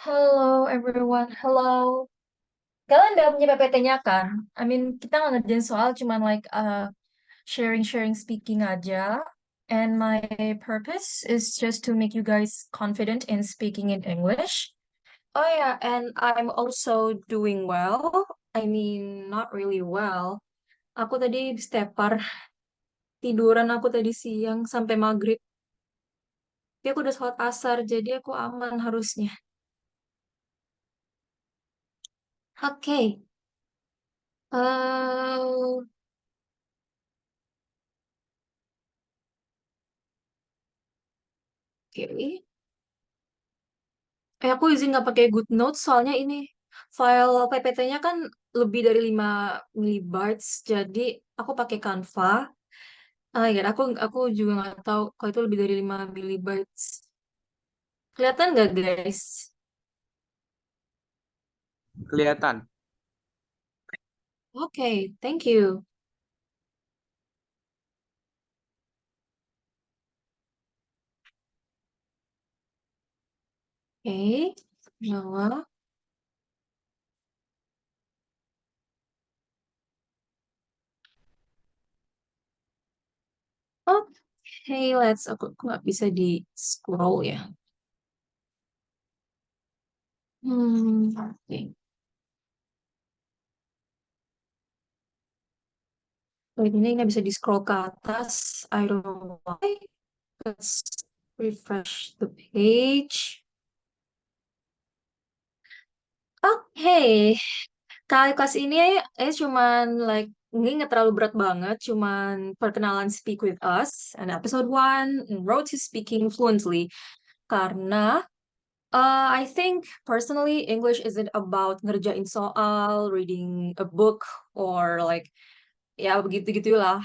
Hello everyone, hello. Kalian udah punya PPT-nya kan? Kita nggak ngerjain soal, cuman sharing-sharing speaking aja. And my purpose is just to make you guys confident in speaking in English. Oh yeah, and I'm also doing well. Not really well. Aku tadi stepar, tiduran aku tadi siang sampai maghrib. Tapi aku udah sholat asar, jadi aku aman harusnya. Oke. Eh, oke. Aku izin nggak pakai GoodNotes soalnya ini file PPT-nya kan lebih dari 5 milibytes, jadi aku pakai Canva. Ya, aku juga nggak tahu kalau itu lebih dari 5 milibytes. Kelihatan nggak guys? Kelihatan. Oke, thank you. Oke, Noah. Oke, aku nggak bisa di scroll ya. Oke. Oh, ini nggak bisa di scroll ke atas. I don't know why. Let's refresh the page. Oke, kali kelas ini cuman ini nggak terlalu berat banget, cuman perkenalan Speak With Us, and episode 1, Road to Speaking Fluently. Karena I think personally English isn't about ngerjain soal, reading a book, or ya begitu-gitulah.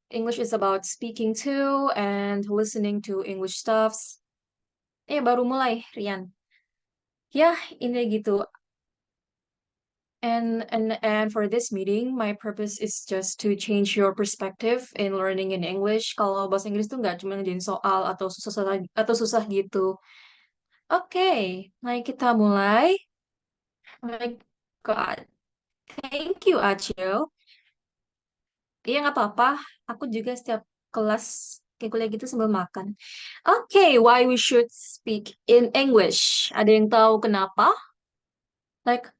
English is about speaking to and listening to English stuffs. Baru mulai, Rian. Ya, ini gitu. And for this meeting, my purpose is just to change your perspective in learning in English. Kalau bahasa Inggris tuh nggak cuma ngerjain soal atau susah gitu. Oke, mari kita mulai. My God, thank you Acil. Iya nggak apa-apa. Aku juga setiap kelas kayak kuliah gitu sambil makan. Oke, why we should speak in English? Ada yang tahu kenapa? Like,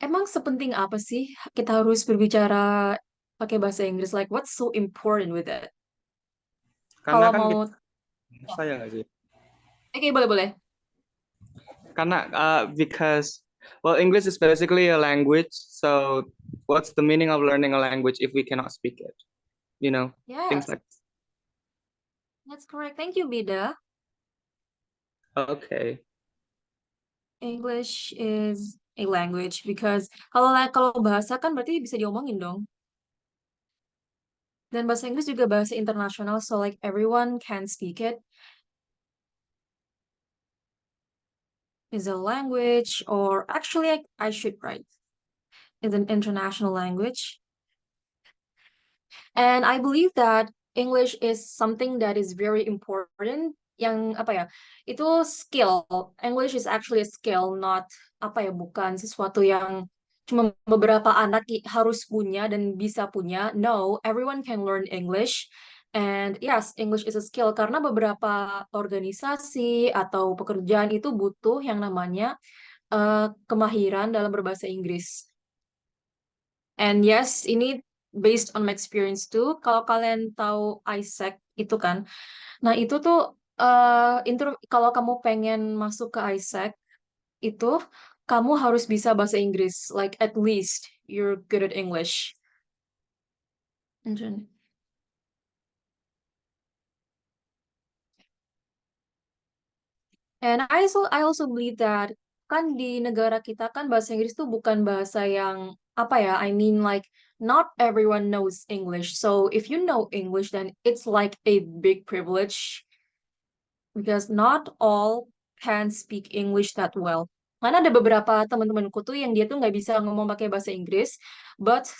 emang sepenting apa sih kita harus berbicara pakai bahasa Inggris? Like, what's so important with it? Karena Kalau kan mau, kita, ya. saya nggak sih? Oke, boleh-boleh. Karena because well, English is basically a language. So what's the meaning of learning a language if we cannot speak it? You know, things Yes, like. that's correct. Thank you, Bida. Okay. English is a language because kalau bahasa kan berarti bisa diomongin dong. Dan bahasa Inggris juga bahasa internasional, so like everyone can speak it. Is a language, or actually, I should write, is an international language. And I believe that English is something that is very important. Yang apa ya? Itu skill. English is actually a skill, not apa ya? Bukan sesuatu yang cuma beberapa anak harus punya dan bisa punya. No, everyone can learn English. And yes, English is a skill karena beberapa organisasi atau pekerjaan itu butuh yang namanya kemahiran dalam berbahasa Inggris. And yes, ini based on my experience too. Kalau kalian tahu ISEC itu kan, nah itu tuh kalau kamu pengen masuk ke ISEC itu kamu harus bisa bahasa Inggris, like at least you're good at English. And I also believe that kan di negara kita kan bahasa Inggris tuh bukan bahasa yang apa ya, like not everyone knows English. So if you know English, then it's like a big privilege because not all can speak English that well. Karena ada beberapa teman-temanku tuh yang dia tuh nggak bisa ngomong pakai bahasa Inggris,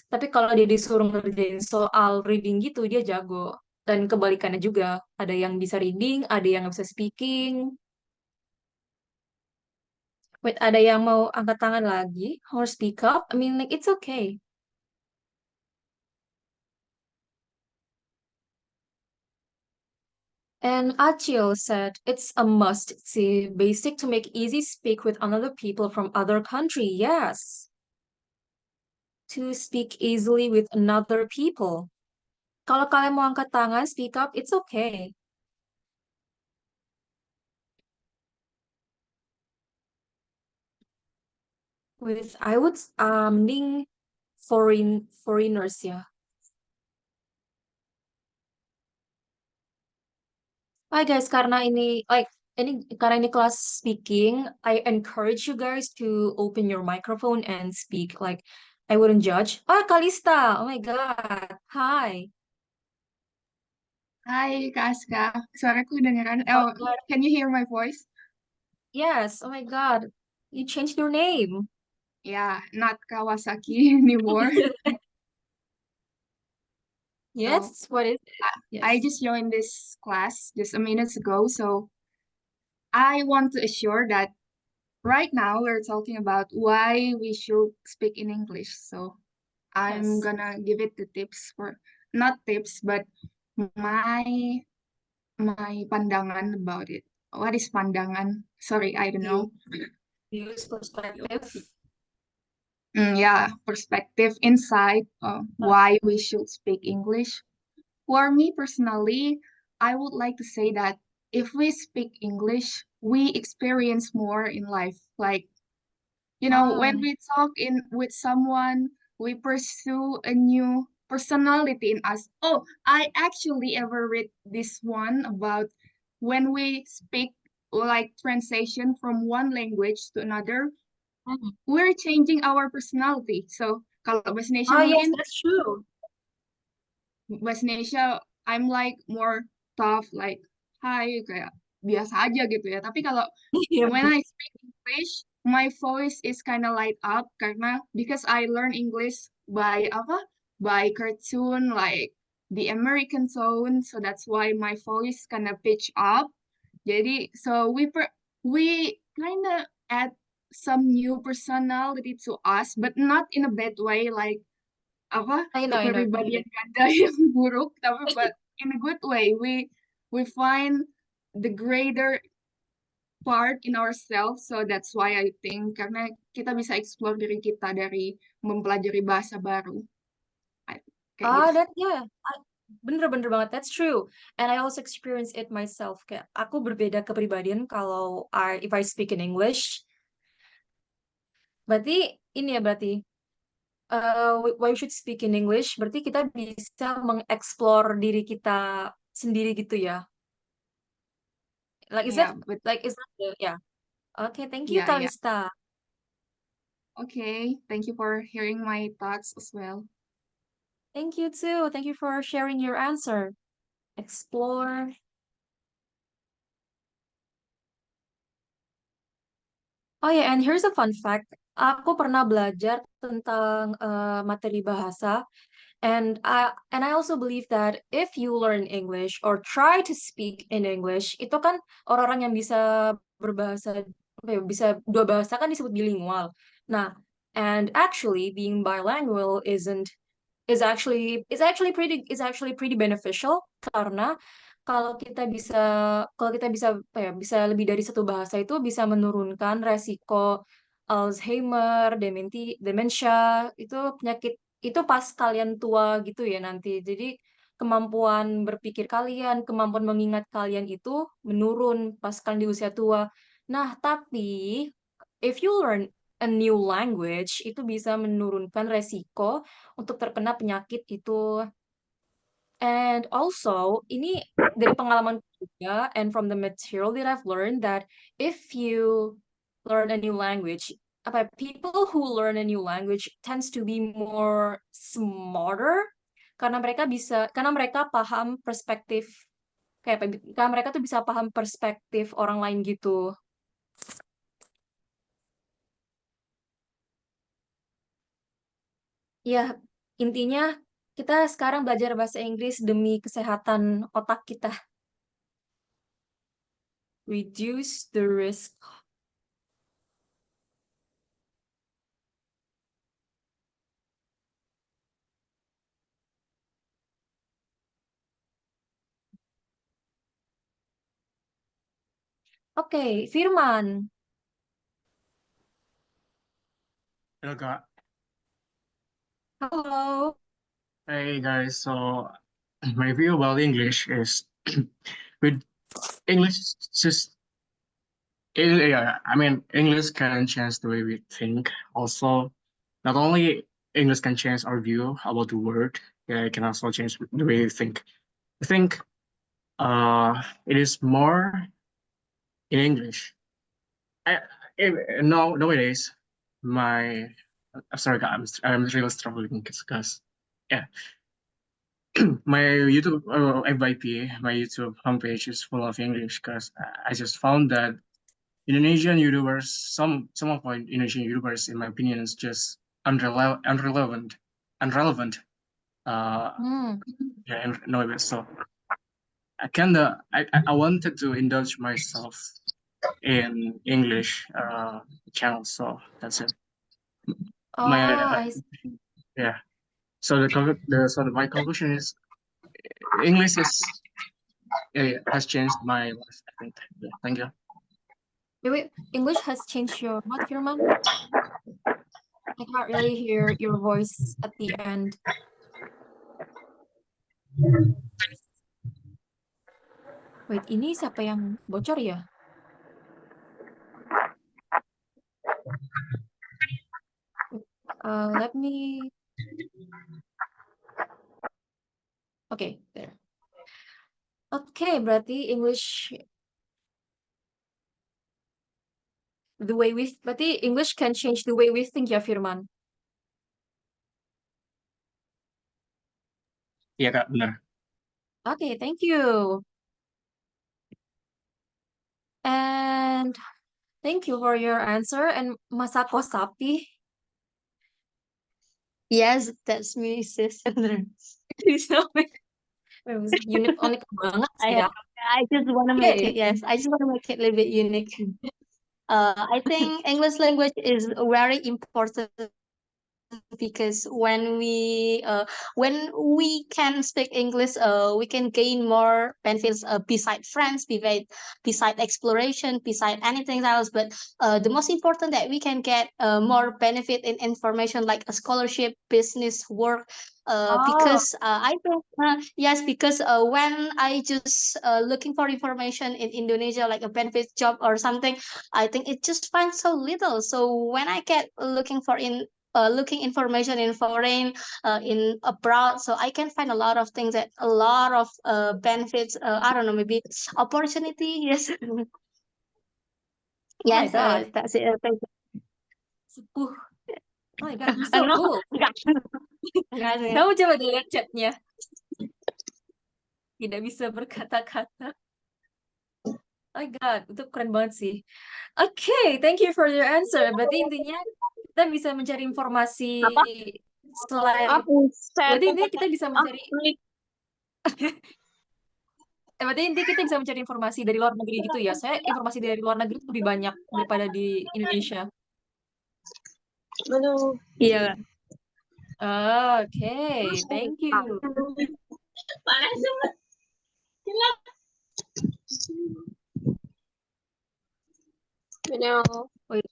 tapi kalau dia disuruh ngerjain soal reading gitu dia jago. Dan kebalikannya juga, ada yang bisa reading, ada yang nggak bisa speaking. Wait, ada yang mau angkat tangan lagi or speak up? I mean, like, it's okay. And Achio said, it's a must see, basic to make easy speak with another people from other country. Yes, to speak easily with another people. Kalau kalian mau angkat tangan, speak up, it's okay. With, I would, mending foreigners ya. Hi guys, karena ini kelas speaking, I encourage you guys to open your microphone and speak. Like, I wouldn't judge. Ah, Kalista! Oh my God. Hi. Hai Kak Aska, suaraku dengeran. Oh Oh, my God. can you hear my voice? Yes. Oh my God. You changed your name. Yeah, not Kawasaki anymore. So Yes. What is it? I Yes. just joined this class just a minute ago. So I want to assure that right now we're talking about why we should speak in English. So I'm Yes. gonna give it the tips for not tips, but my my pandangan about it. What is pandangan? Sorry, I don't View, know. views, perspective. Yeah, perspective, insight, why we should speak English. For me personally, I would like to say that if we speak English, we experience more in life. Like, when Um, we talk in with someone, we pursue a new personality in us. Oh, I actually ever read this one about when we speak like translation from one language to another, we're changing our personality. So kalau bahasa Indonesia oh, yes, mungkin that's true. bahasa Indonesia I'm like more tough like hi kayak biasa aja gitu ya. Tapi kalau Yeah. when I speak English, my voice is kind of light up karena because I learn English by apa? By cartoon like the American tone. So that's why my voice kind of pitch up. Jadi so we kind of add some new personality to us, but not in a bad way like apa I know. kepribadian ganda yang buruk, tapi but in a good way we find the greater part in ourselves, so that's why I think karena kita bisa explore diri kita dari mempelajari bahasa baru. Kayak Ah, gitu. that yeah, bener-bener banget. That's true. And I also experience it myself. Kayak aku berbeda kepribadian kalau if I speak in English. Berarti ini ya berarti why we should speak in English. Berarti kita bisa mengeksplor diri kita sendiri gitu ya. Like is Iya, that but like is that the yeah. Okay, thank you, iya iya. Kalista. Okay, thank you for hearing my thoughts as well. Thank you too. Thank you for sharing your answer. Explore. Oh yeah, and here's a fun fact. Aku pernah belajar tentang materi bahasa, and I also believe that if you learn English or try to speak in English, itu kan orang-orang yang bisa berbahasa, apa ya, bisa dua bahasa kan disebut bilingual. Nah, and actually being bilingual is actually pretty beneficial karena kalau kita bisa kalau kita bisa apa ya bisa lebih dari satu bahasa itu bisa menurunkan resiko Alzheimer, demensia itu penyakit itu pas kalian tua gitu ya nanti. Jadi kemampuan berpikir kalian, kemampuan mengingat kalian itu menurun pas kalian di usia tua. Nah, tapi if you learn a new language itu bisa menurunkan resiko untuk terkena penyakit itu. And also, ini dari pengalaman juga, and from the material that I've learned that if you learn a new language, people who learn a new language tends to be more smarter karena mereka paham perspektif karena mereka tuh bisa paham perspektif orang lain gitu. Ya, intinya kita sekarang belajar bahasa Inggris demi kesehatan otak kita. Reduce the risk. Oke, Firman. Hello, Halo. hey guys. So my view about English is with English is just yeah. I mean, English can change the way we think. Also, not only English can change our view about the word, yeah, it can also change the way we think. I think it is more in English. I, no nowadays my I'm sorry, guys, I'm really struggling because yeah. My YouTube FYP, my YouTube homepage is full of English because I just found that Indonesian YouTubers, some of my Indonesian YouTubers, in my opinion, is just unrelevant. Hmm. Yeah, and no, so I wanted to indulge myself in English channel, so that's it. Oh, My I see. yeah. So my conclusion is English is has changed my life. I think. Yeah, thank you. Wait, English has changed your what, Firman? I can't really hear your voice at the end. Wait, ini siapa yang bocor ya? Let me. Okay, there. Okay, berarti English berarti English can change the way we think ya, Firman. Iya Kak, benar. Okay, thank you. And thank you for your answer. And Masako Sapi. Yes, that's me, sis. Unik banget sih I ya. I just want to make Okay. it, yes, I just want to make it a little bit unique. I think English language is very important because when we can speak English, we can gain more benefits beside friends, beside exploration, beside anything else. But the most important that we can get more benefit in information like a scholarship, business, work. Because I think yes, because when I just looking for information in Indonesia like a benefit job or something, I think it just finds so little. So when I get looking information in foreign in abroad, so I can find a lot of things, that a lot of benefits, I don't know, maybe opportunity. Yes. Oh my Yes, God. that's it. Thank you. Oh my God, so No, cool. enggak. Kamu coba dilihat chatnya. Tidak bisa berkata-kata. Oh my God, itu keren banget sih. Okay, thank you for your answer. Berarti intinya kita bisa mencari informasi Apa? selain. Buset. Berarti intinya kita bisa mencari. Klik. Berarti intinya kita bisa mencari informasi dari luar negeri gitu ya. Saya informasi dari luar negeri lebih banyak daripada di Indonesia. Aduh. Iya. Okay, thank you. Wait,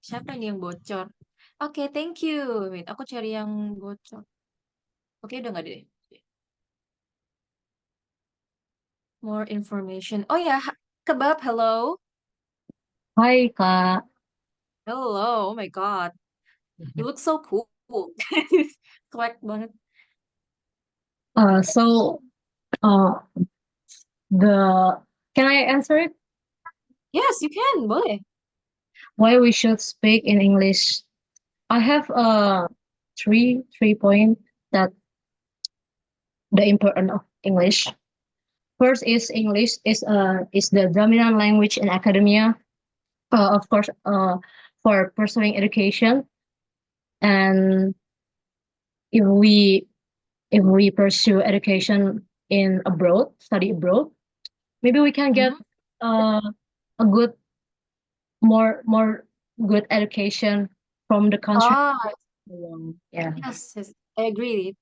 siapa ini yang bocor? Oke, thank you. Wait, aku cari yang bocor. Oke, udah nggak deh. More information. Oh ya, Kebab, hello. Hai Kak. Hello, oh my God. You look so cool. Swag banget. So can I answer it? Yes, you can, boleh. Why we should speak in English? I have three point that the importance of English. First is English is the dominant language in academia. Of course, for pursuing education, and if we pursue education in abroad, study abroad, maybe we can get a good more good education from the country. Yeah. Yes, I agree.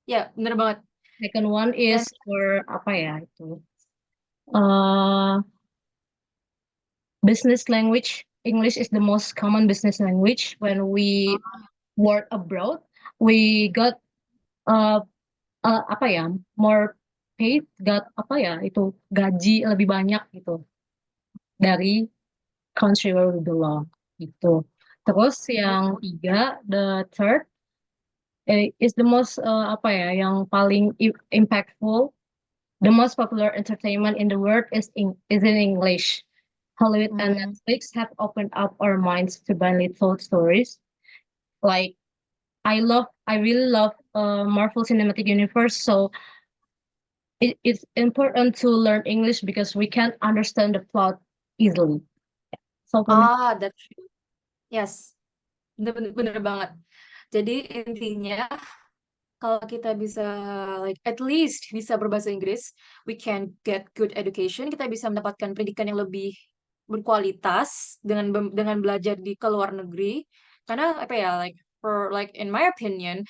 Ya, bener banget. Second one is for apa ya itu? business language. English is the most common business language. When we work abroad, we got apa ya, more paid, got apa ya, itu gaji lebih banyak gitu dari country where we belong gitu. Terus yang tiga, the third is the most apa ya, yang paling impactful. The most popular entertainment in the world is in English. Hollywood and Netflix have opened up our minds to blindly told stories. Like I really love Marvel Cinematic Universe, so it's important to learn English because we can understand the plot easily. So for me, That's true. Yes, bener banget. Jadi intinya kalau kita bisa at least bisa berbahasa Inggris, we can get good education, kita bisa mendapatkan pendidikan yang lebih berkualitas dengan belajar di ke luar negeri. Karena apa ya, in my opinion,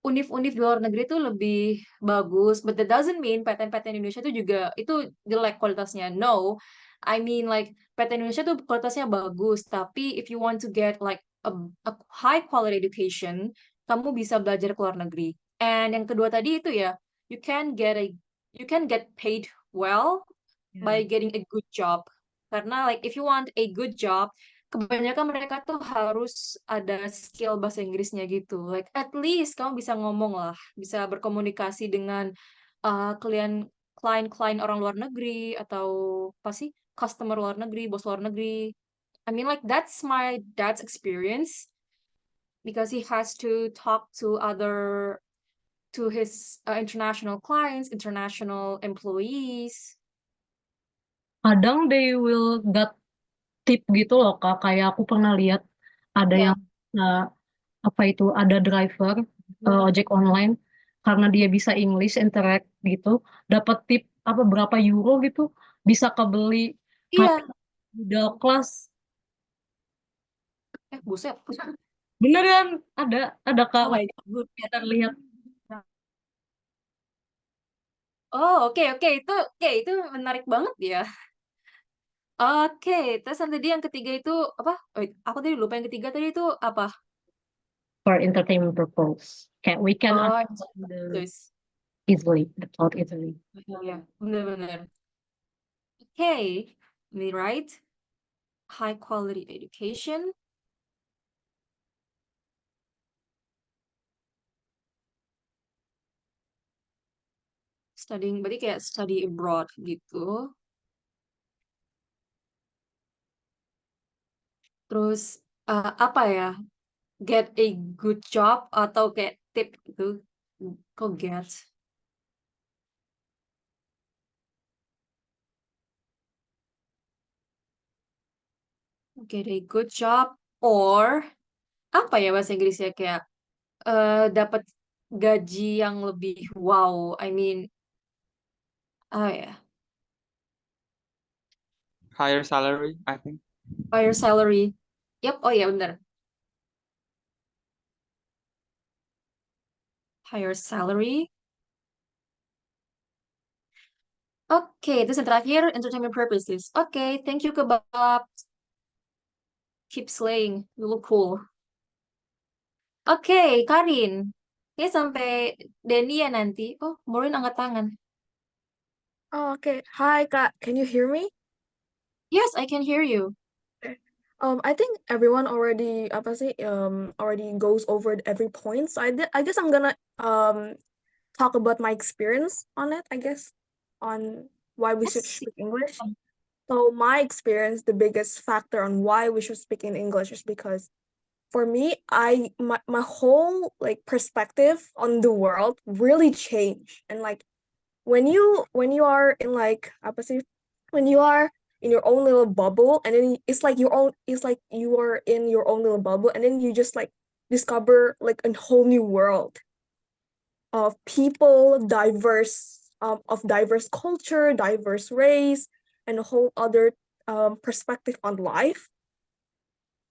univ-univ di luar negeri itu lebih bagus, but that doesn't mean PTN-PTN Indonesia itu juga itu jelek kualitasnya. No, I mean PTN Indonesia tuh kualitasnya bagus, tapi if you want to get a high quality education, kamu bisa belajar ke luar negeri. And yang kedua tadi itu ya, you can get paid well by getting a good job. Karena if you want a good job, kebanyakan mereka tuh harus ada skill bahasa Inggrisnya gitu. At least kamu bisa ngomong lah, bisa berkomunikasi dengan klien-klien orang luar negeri atau apa sih, customer luar negeri, bos luar negeri. I mean that's my dad's experience because he has to talk to his international clients, international employees. kadang they will get tip gitu loh Kak. Kayak aku pernah lihat ada Yeah. yang apa itu, ada driver ojek online karena dia bisa English interact gitu, dapat tip apa berapa euro gitu, bisa kebeli Iya. middle class. Buset. Beneran ada Kak. Oh my God. Kita lihat. Oh, oke. Itu menarik banget ya. Oke, terus yang tadi yang ketiga itu apa? Oh, aku tadi lupa yang ketiga tadi itu apa? For entertainment purpose. We can understand easily, the plot easily. Ya, benar-benar. Okay, we write high quality education. Studying, berarti kayak study abroad gitu. Terus apa ya? Get a good job atau kayak tip gitu. Kok get? Get a good job or apa ya bahasa Inggrisnya kayak dapat gaji yang lebih wow. I mean, ya. Higher salary, I think. Higher salary. Yep, oh ya benar. Higher salary. Oke, terus yang terakhir, entertainment purposes. Oke, thank you Kebab. Keep slaying, you look cool. Oke, Karin. Oke, sampai Denny ya nanti. Oh, Maureen angkat tangan. Oh, okay. Hi, Kak. Can you hear me? Yes, I can hear you. I think everyone already already goes over every point. So I guess I'm gonna talk about my experience on it, I guess, on why we should Yes. speak English. So my experience, the biggest factor on why we should speak in English is because for me, my whole perspective on the world really changed. And when you are in when you are in your own little bubble, and then it's like you are in your own little bubble, and then you just discover a whole new world of people, of diverse culture, diverse race, and a whole other perspective on life.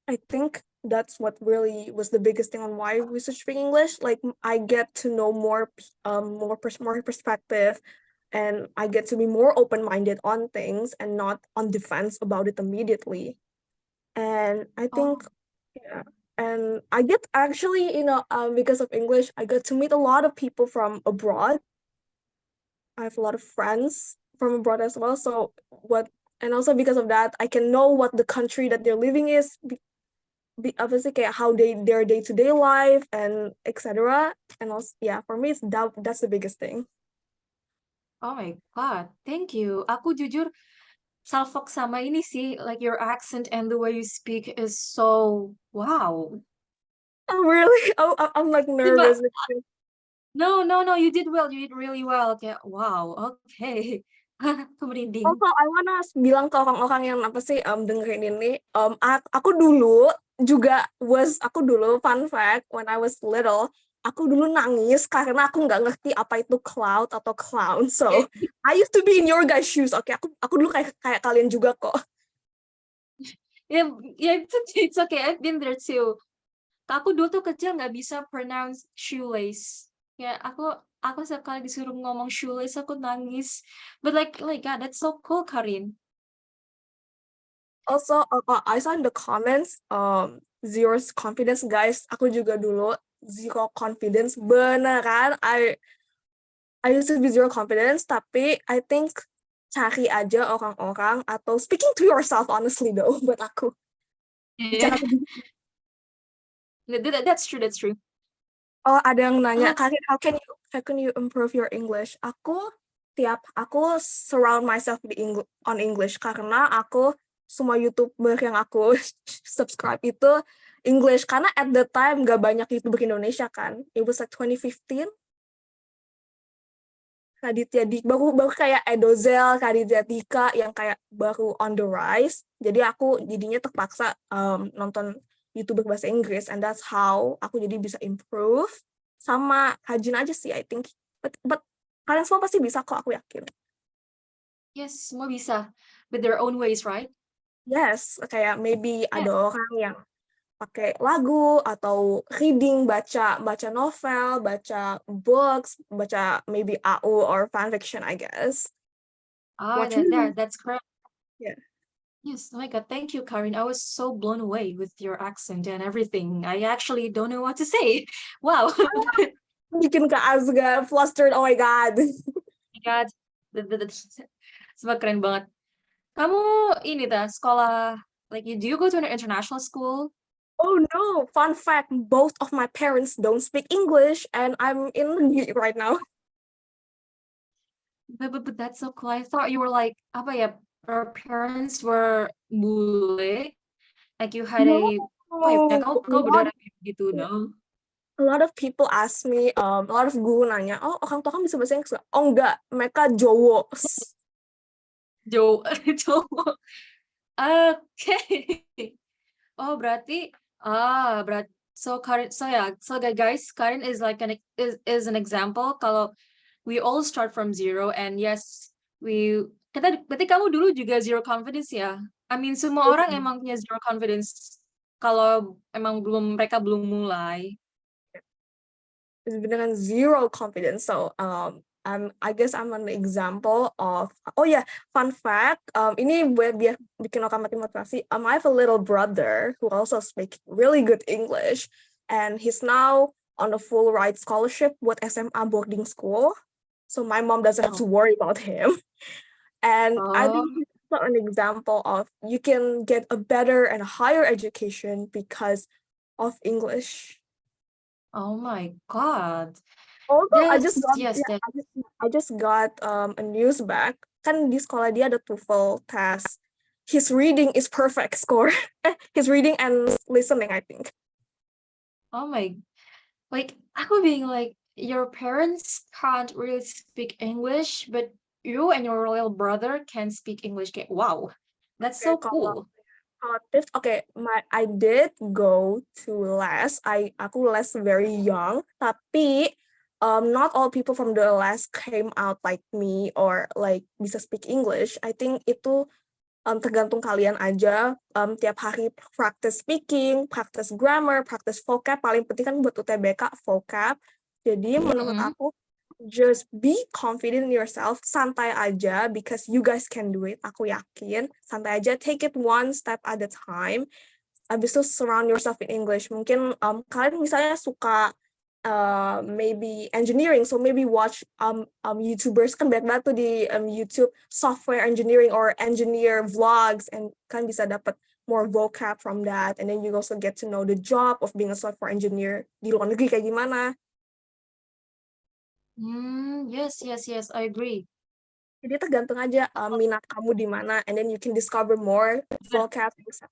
I think that's what really was the biggest thing on why we should speak English. I get to know more perspective, and I get to be more open-minded on things and not on defense about it immediately. And I think, yeah, and I get actually, because of English, I get to meet a lot of people from abroad. I have a lot of friends from abroad as well. So and also because of that, I can know what the country that they're living is, obviously how their day-to-day life and etc. And also, yeah, for me, that's the biggest thing. Oh my God, thank you. Aku jujur salfok sama ini sih, like your accent and the way you speak is so wow. Oh, really? Oh, I'm like nervous. No, you did well. You did really well. Kayak wow, okay. Aku merinding. Also, I wanna bilang ke orang-orang yang dengerin ini, aku dulu fun fact, when I was little, aku dulu nangis karena aku nggak ngerti apa itu cloud atau clown. So I used to be in your guys' shoes. Oke, aku dulu kayak kalian juga kok. Yeah, it's okay. I've been there too. Aku dulu tuh kecil nggak bisa pronounce shoelace. Ya, aku sekali disuruh ngomong shoelace aku nangis. But like God, that's so cool, Karin. Also, I saw in the comments, zero confidence, guys. Aku juga dulu zero confidence, beneran. I used to be zero confidence, tapi I think cari aja orang-orang atau speaking to yourself, honestly though, buat aku. Yeah. That's true. Oh, ada yang nanya, Karin, how can you improve your English? Aku surround myself on English karena aku semua YouTuber yang aku subscribe itu English, karena at the time gak banyak YouTuber Indonesia kan. It was like 2015. Raditya Dika, baru kayak Edozel, Raditya Dika yang kayak baru on the rise. Jadi aku jadinya terpaksa nonton YouTuber bahasa Inggris, and that's how aku jadi bisa improve. Sama rajin aja sih, I think. But kalian semua pasti bisa kok, aku yakin. Yes, semua bisa. With their own ways, right? Yes, kayak maybe ada orang yang pakai lagu atau reading, baca novel, baca books, baca maybe AU or fanfiction, I guess. That's correct. Yeah. Yes, oh my God, thank you, Karin. I was so blown away with your accent and everything. I actually don't know what to say. Wow. Bikin Kak Azga flustered, oh my God. Oh my God, semua keren banget. Kamu ini sekolah, like do you go to an international school? Oh no, fun fact, both of my parents don't speak English and I'm in right now. But that's so cool. I thought you were like, apa ya, our parents were bule, like you had kau berdarah gitu, no? A lot of people ask me, a lot of guru nanya, oh orang tua kamu bisa bahasa Inggris? Oh enggak, mereka Jowo. Jowo. Okay. Oh, berarti so Karin, guys, Karin is like is an example kalau we all start from zero, and yes, berarti kamu dulu juga zero confidence ya? I mean, semua orang emang punya zero confidence kalau emang mereka belum mulai. It's beneran zero confidence. So I guess I'm an example of, oh yeah, fun fact, ini biar bikin orang mati motivasi, I have a little brother who also speaks really good English, and he's now on a full ride scholarship with SMA boarding school, so my mom doesn't have to worry about him. And I think he's an example of you can get a better and higher education because of English. Oh my God. Also, yes, I just got a news back. Kan di sekolah dia ada TOEFL test. His reading is perfect score. His reading and listening, I think. Oh my, like aku being like, your parents can't really speak English, but you and your little brother can speak English. Wow, that's so cool. Okay, I did go to les. Aku les very young, tapi not all people from the les came out like me or like bisa speak English. I think itu tergantung kalian aja. Tiap hari practice speaking, practice grammar, practice vocab. Paling penting kan buat UTBK vocab. Jadi menurut aku just be confident in yourself, santai aja, because you guys can do it, aku yakin. Santai aja, take it one step at a time. Abis itu surround yourself in English. Mungkin kalian misalnya suka maybe engineering, so maybe watch YouTubers, kan banyak banget tuh di YouTube, software engineering or engineer vlogs, and kalian bisa dapat more vocab from that, and then you also get to know the job of being a software engineer di luar negeri kayak gimana. Yes, I agree. Jadi tergantung aja minat kamu di mana, and then you can discover more vocab, etc.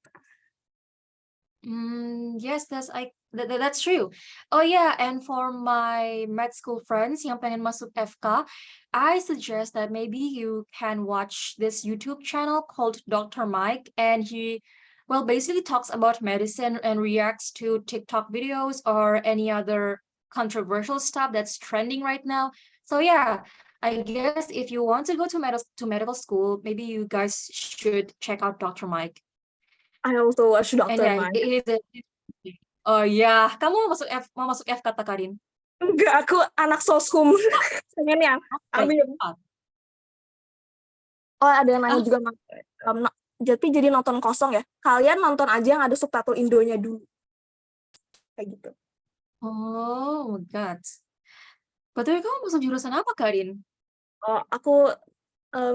Yes, that's true. Oh yeah, and for my med school friends yang pengen masuk FK, I suggest that maybe you can watch this YouTube channel called Dr. Mike, and he, well, basically talks about medicine and reacts to TikTok videos or any other controversial stuff that's trending right now. So yeah, I guess if you want to go to medical school, maybe you guys should check out Dr. Mike. I also watch And Dr. yeah, Mike. oh ya, kamu mau masuk F kata Karin? Enggak, aku anak soshum. Pengen yang ambil. Oh, ada yang nanya juga, jadi nonton kosong ya. Kalian nonton aja yang ada subtitle Indonya dulu. Kayak gitu. Oh my God. Betul, kamu masuk jurusan apa, Karin? Oh, aku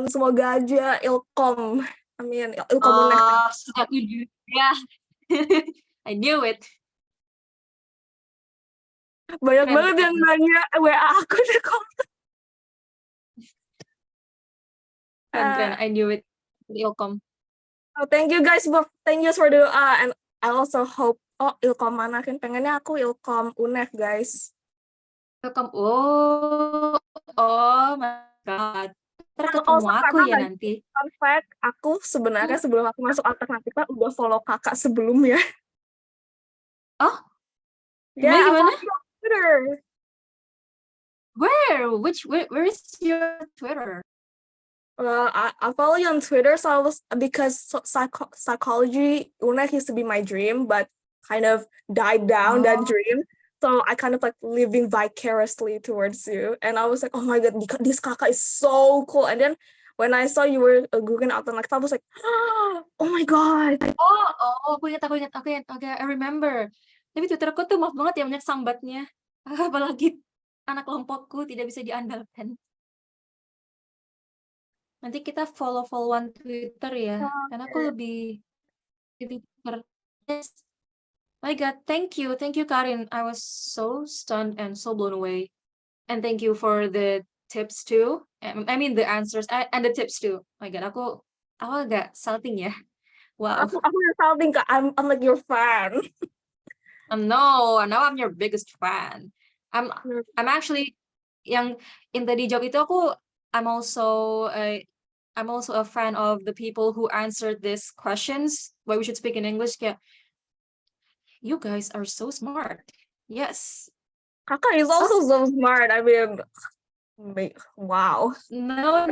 semoga aja Ilkom. Amin. Ilkom UNEF. Sudah ya. I knew it. Banyak banget yang nanya WA aku di komen. Keren, I knew it. Ilkom. Oh, thank you guys, thank you for the and I also hope Ilkom mana kan, pengennya aku Ilkom UNEF guys. Ilkom, oh my God. Ntar ketemu aku ya nanti. Fun fact, aku sebenarnya sebelum aku masuk alternatif udah follow kakak sebelumnya. Oh? Yeah, gimana? Twitter. Where? Where is your Twitter? I follow you on Twitter, so because psychology UNEF used to be my dream, but kind of died down that dream. So I kind of like living vicariously towards you, and I was like, oh my God, this kakak is so cool. And then when I saw you were Googling alternatif, I was like, oh my God. Aku ingat. Okay, I remember. Tapi Twitterku tuh maaf banget ya, banyak sambatnya. Apalagi anak kelompokku tidak bisa diandalkan. Nanti kita follow-followan Twitter ya, karena aku lebih Twitter. Yes. My God, thank you, Karin. I was so stunned and so blown away. And thank you for the tips too. I mean the answers and the tips too. My God, aku agak salting ya. Wow. Aku yang salting, Kak. I'm like your fan. No, now I'm your biggest fan. I'm actually yang tadi jawab itu I'm also a fan of the people who answered these questions why we should speak in English. Kayak, you guys are so smart. Yes. Kakak is also so smart. I mean, wow. No,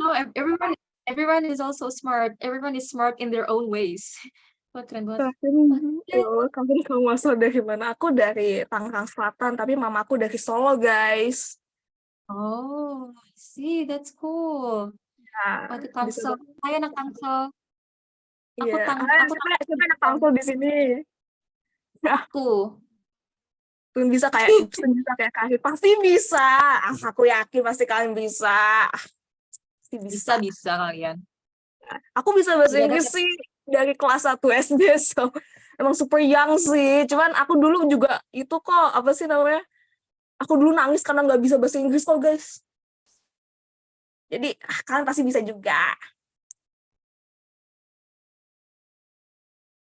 everyone is also smart. Everyone is smart in their own ways. Wah, keren banget. Kamu asal dari mana? Aku dari Tangerang Selatan, tapi mamaku dari Solo, guys. Oh, see, that's cool. Ya, Waktu Tangsel. Saya anak Tangsel. Aku Iya. aku anak Tangsel di sini. Aku. Bisa kayak kalian. Pasti bisa. Aku yakin pasti kalian bisa. Pasti Bisa kalian. Aku bisa bahasa Inggris sih dari kelas 1 SD, so emang super young sih. Cuman aku dulu juga itu kok, apa sih namanya? Aku dulu nangis karena nggak bisa bahasa Inggris kok, guys. Jadi kalian pasti bisa juga.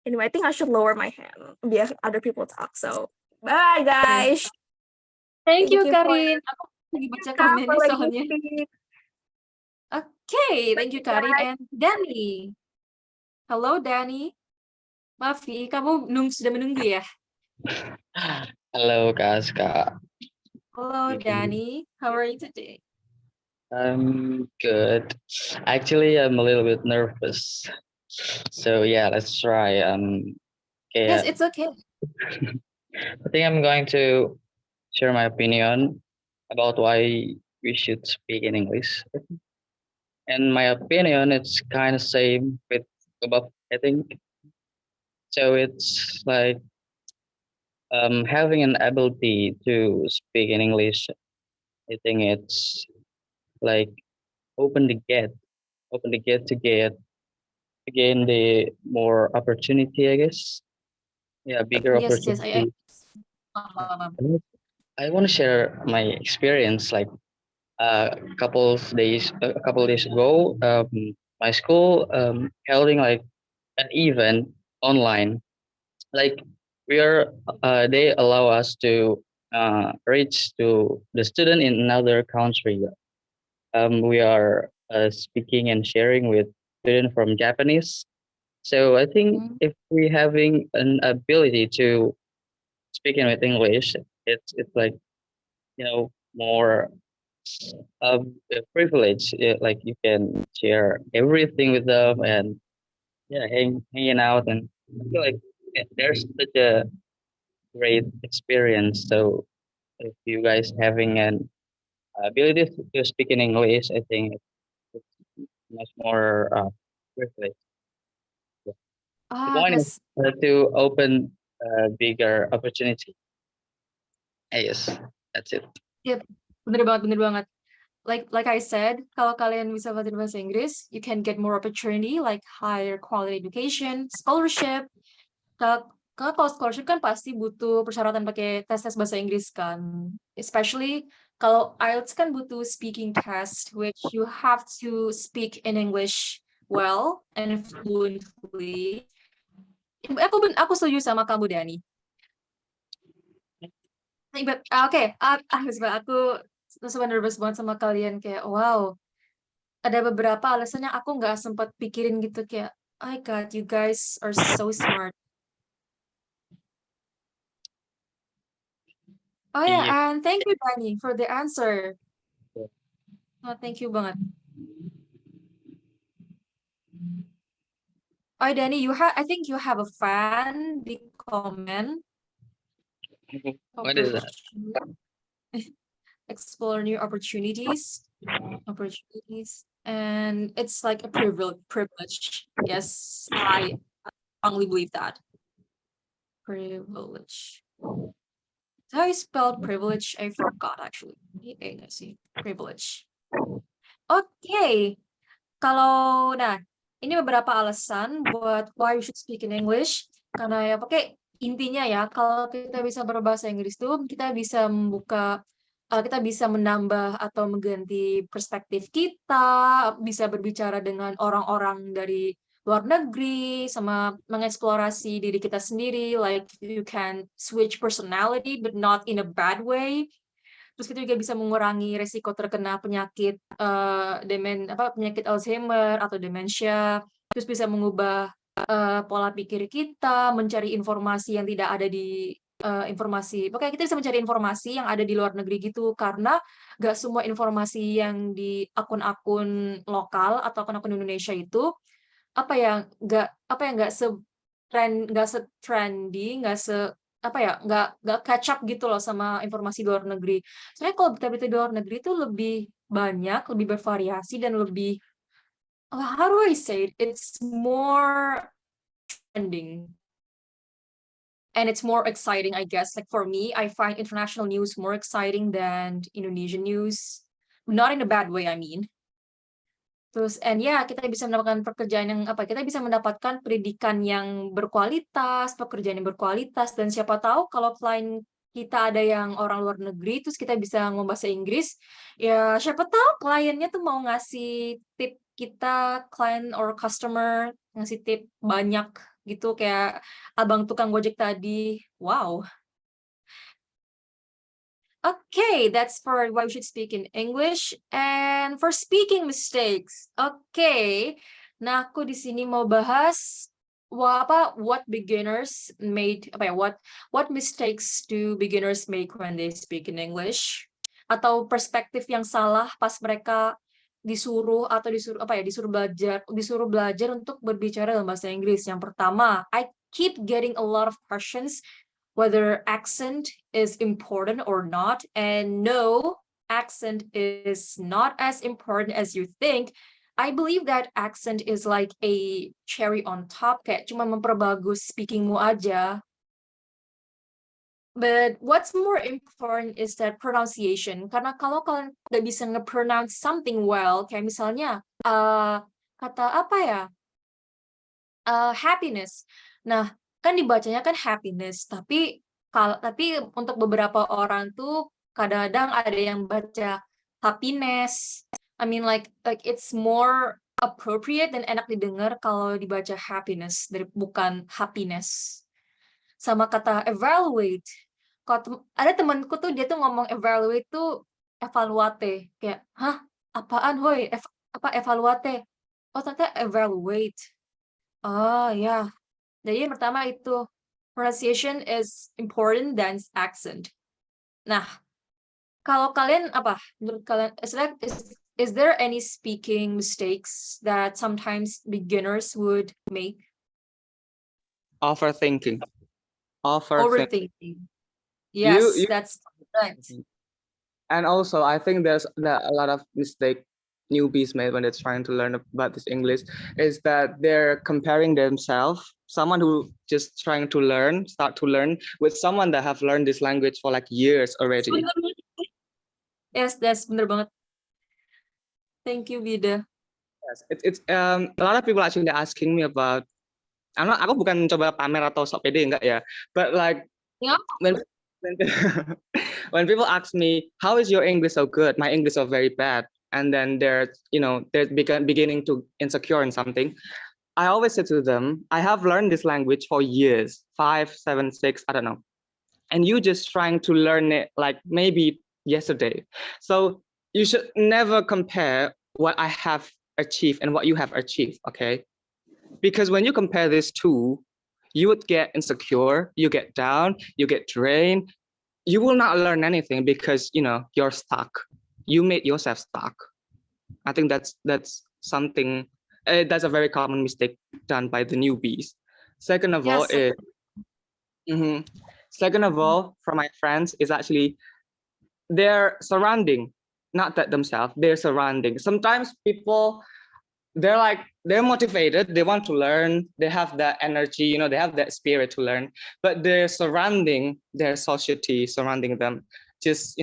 Anyway, I think I should lower my hand biar other people talk. So, bye guys. Thank you, Karin. Aku lagi baca komennya soalnya. Okay, thank you, Karin and Danny. Hello, Danny. Maaf, kamu sudah menunggu ya? Halo, Kak Aska. Hello, Danny. How are you today? I'm good. Actually, I'm a little bit nervous. So yeah, let's try. Yes, it's okay. I think I'm going to share my opinion about why we should speak in English. In my opinion, it's kind of same with above, I think. So it's like having an ability to speak in English. I think it's like open the gate, to get again the more opportunity, I guess. Yeah, bigger Yes, opportunity. I want to share my experience. Like a couple of days ago, my school holding like an event online. Like we are, they allow us to reach to the student in another country. We are speaking and sharing with student from Japanese. So I think if we having an ability to speaking with English, it's like more a privilege. Like you can share everything with them and yeah, hanging out, and I feel like there's such a great experience. So if you guys having an ability to speak in English, I think it's much more privilege. The point is Yes. to open a bigger opportunity. Yes, that's it. Yep, bener banget. Like I said, kalau kalian bisa belajar bahasa Inggris, you can get more opportunity like higher quality education, scholarship. Kalau scholarship kan pasti butuh persyaratan pakai tes bahasa Inggris kan. Especially kalau IELTS kan butuh speaking test, which you have to speak in English well and fluently. Aku setuju sama kamu, Dani. Oke, aku sebenarnya nervous banget sama kalian kayak wow. Ada beberapa alasannya aku nggak sempat pikirin gitu kayak, oh my God, you guys are so smart. Oh yeah, Iya. and thank you, Dani, for the answer. Oh, thank you banget. Oh, Dani, I think you have a fan di comment. What is that? Explore new opportunities, and it's like a privilege. Yes, I strongly believe that. Privilege. How you spelled privilege? I forgot actually. Privilege. Okay. Nah, ini beberapa alasan buat why you should speak in English. Karena ya pakai intinya ya, kalau kita bisa berbahasa Inggris tuh kita bisa kita bisa menambah atau mengganti perspektif kita, bisa berbicara dengan orang-orang dari luar negeri, sama mengeksplorasi diri kita sendiri, like you can switch personality but not in a bad way. Terus kita juga bisa mengurangi resiko terkena penyakit penyakit Alzheimer atau demensia. Terus bisa mengubah pola pikir kita, mencari informasi yang tidak ada di pokoknya kita bisa mencari informasi yang ada di luar negeri gitu, karena nggak semua informasi yang di akun-akun lokal atau akun-akun Indonesia itu nggak se-trendy, nggak catch up gitu loh sama informasi luar negeri. Soalnya kalau berita-berita di luar negeri itu lebih banyak, lebih bervariasi dan lebih how do I say it? It's more trending. And it's more exciting, I guess. Like for me, I find international news more exciting than Indonesian news. Not in a bad way, I mean. Terus, kita bisa mendapatkan kita bisa mendapatkan pendidikan yang berkualitas, pekerjaan yang berkualitas, dan siapa tahu kalau klien kita ada yang orang luar negeri, terus kita bisa ngomong bahasa Inggris, ya siapa tahu kliennya tuh mau ngasih tip kita, client or customer, ngasih tip banyak gitu, kayak abang tukang Gojek tadi. Wow. Okay, that's for why we should speak in English. And for speaking mistakes. Okay. Nah, aku di sini mau bahas what beginners made, what mistakes do beginners make when they speak in English? Atau perspektif yang salah pas mereka disuruh belajar untuk berbicara dalam bahasa Inggris. Yang pertama, I keep getting a lot of questions whether accent is important or not. And no, accent is not as important as you think, I believe that accent is like a cherry on top, kayak cuma memperbagus speakingmu aja. But what's more important is that pronunciation. Karena kalau kalian nggak bisa nge-pronounce something well, kayak misalnya kata apa ya? Happiness. Nah, kan dibacanya kan happiness, tapi untuk beberapa orang tuh kadang-kadang ada yang baca happiness. I mean like it's more appropriate dan enak didengar kalau dibaca happiness bukan happiness. Sama kata evaluate. Ada temanku tuh dia tuh ngomong evaluate tuh evaluate, kayak hah apaan woi apa evaluate? Oh ternyata evaluate. Oh ya. Jadi yang pertama itu pronunciation is important than accent. Nah, kalau kalian apa? Menurut kalian is there any speaking mistakes that sometimes beginners would make? Overthinking. Overthinking. Yes, that's right. And also, I think there's a lot of mistake newbies made when they're trying to learn about this English is that they're comparing themselves, someone who just trying to start to learn with someone that have learned this language for like years already. Yes, that's bener banget. Thank you, Vida. Yes, it's a lot of people actually asking me about. Aku bukan coba pamer atau sok pede enggak ya, but like when people ask me how is your English so good, my English is very bad, and then they're beginning to insecure in something, I always say to them, I have learned this language for years, 5, 7, 6, I don't know, and you just trying to learn it like maybe yesterday. So you should never compare what I have achieved and what you have achieved, okay? Because when you compare these two, you would get insecure, you get down, you get drained. You will not learn anything because you're stuck. You made yourself stuck. I think that's something. That's a very common mistake done by the newbies. Second of all, from my friends is actually their surrounding, not that themselves. Their surrounding. Sometimes people. They're motivated, they want to learn, they have that energy, they have that spirit to learn, but their surrounding, their society surrounding them just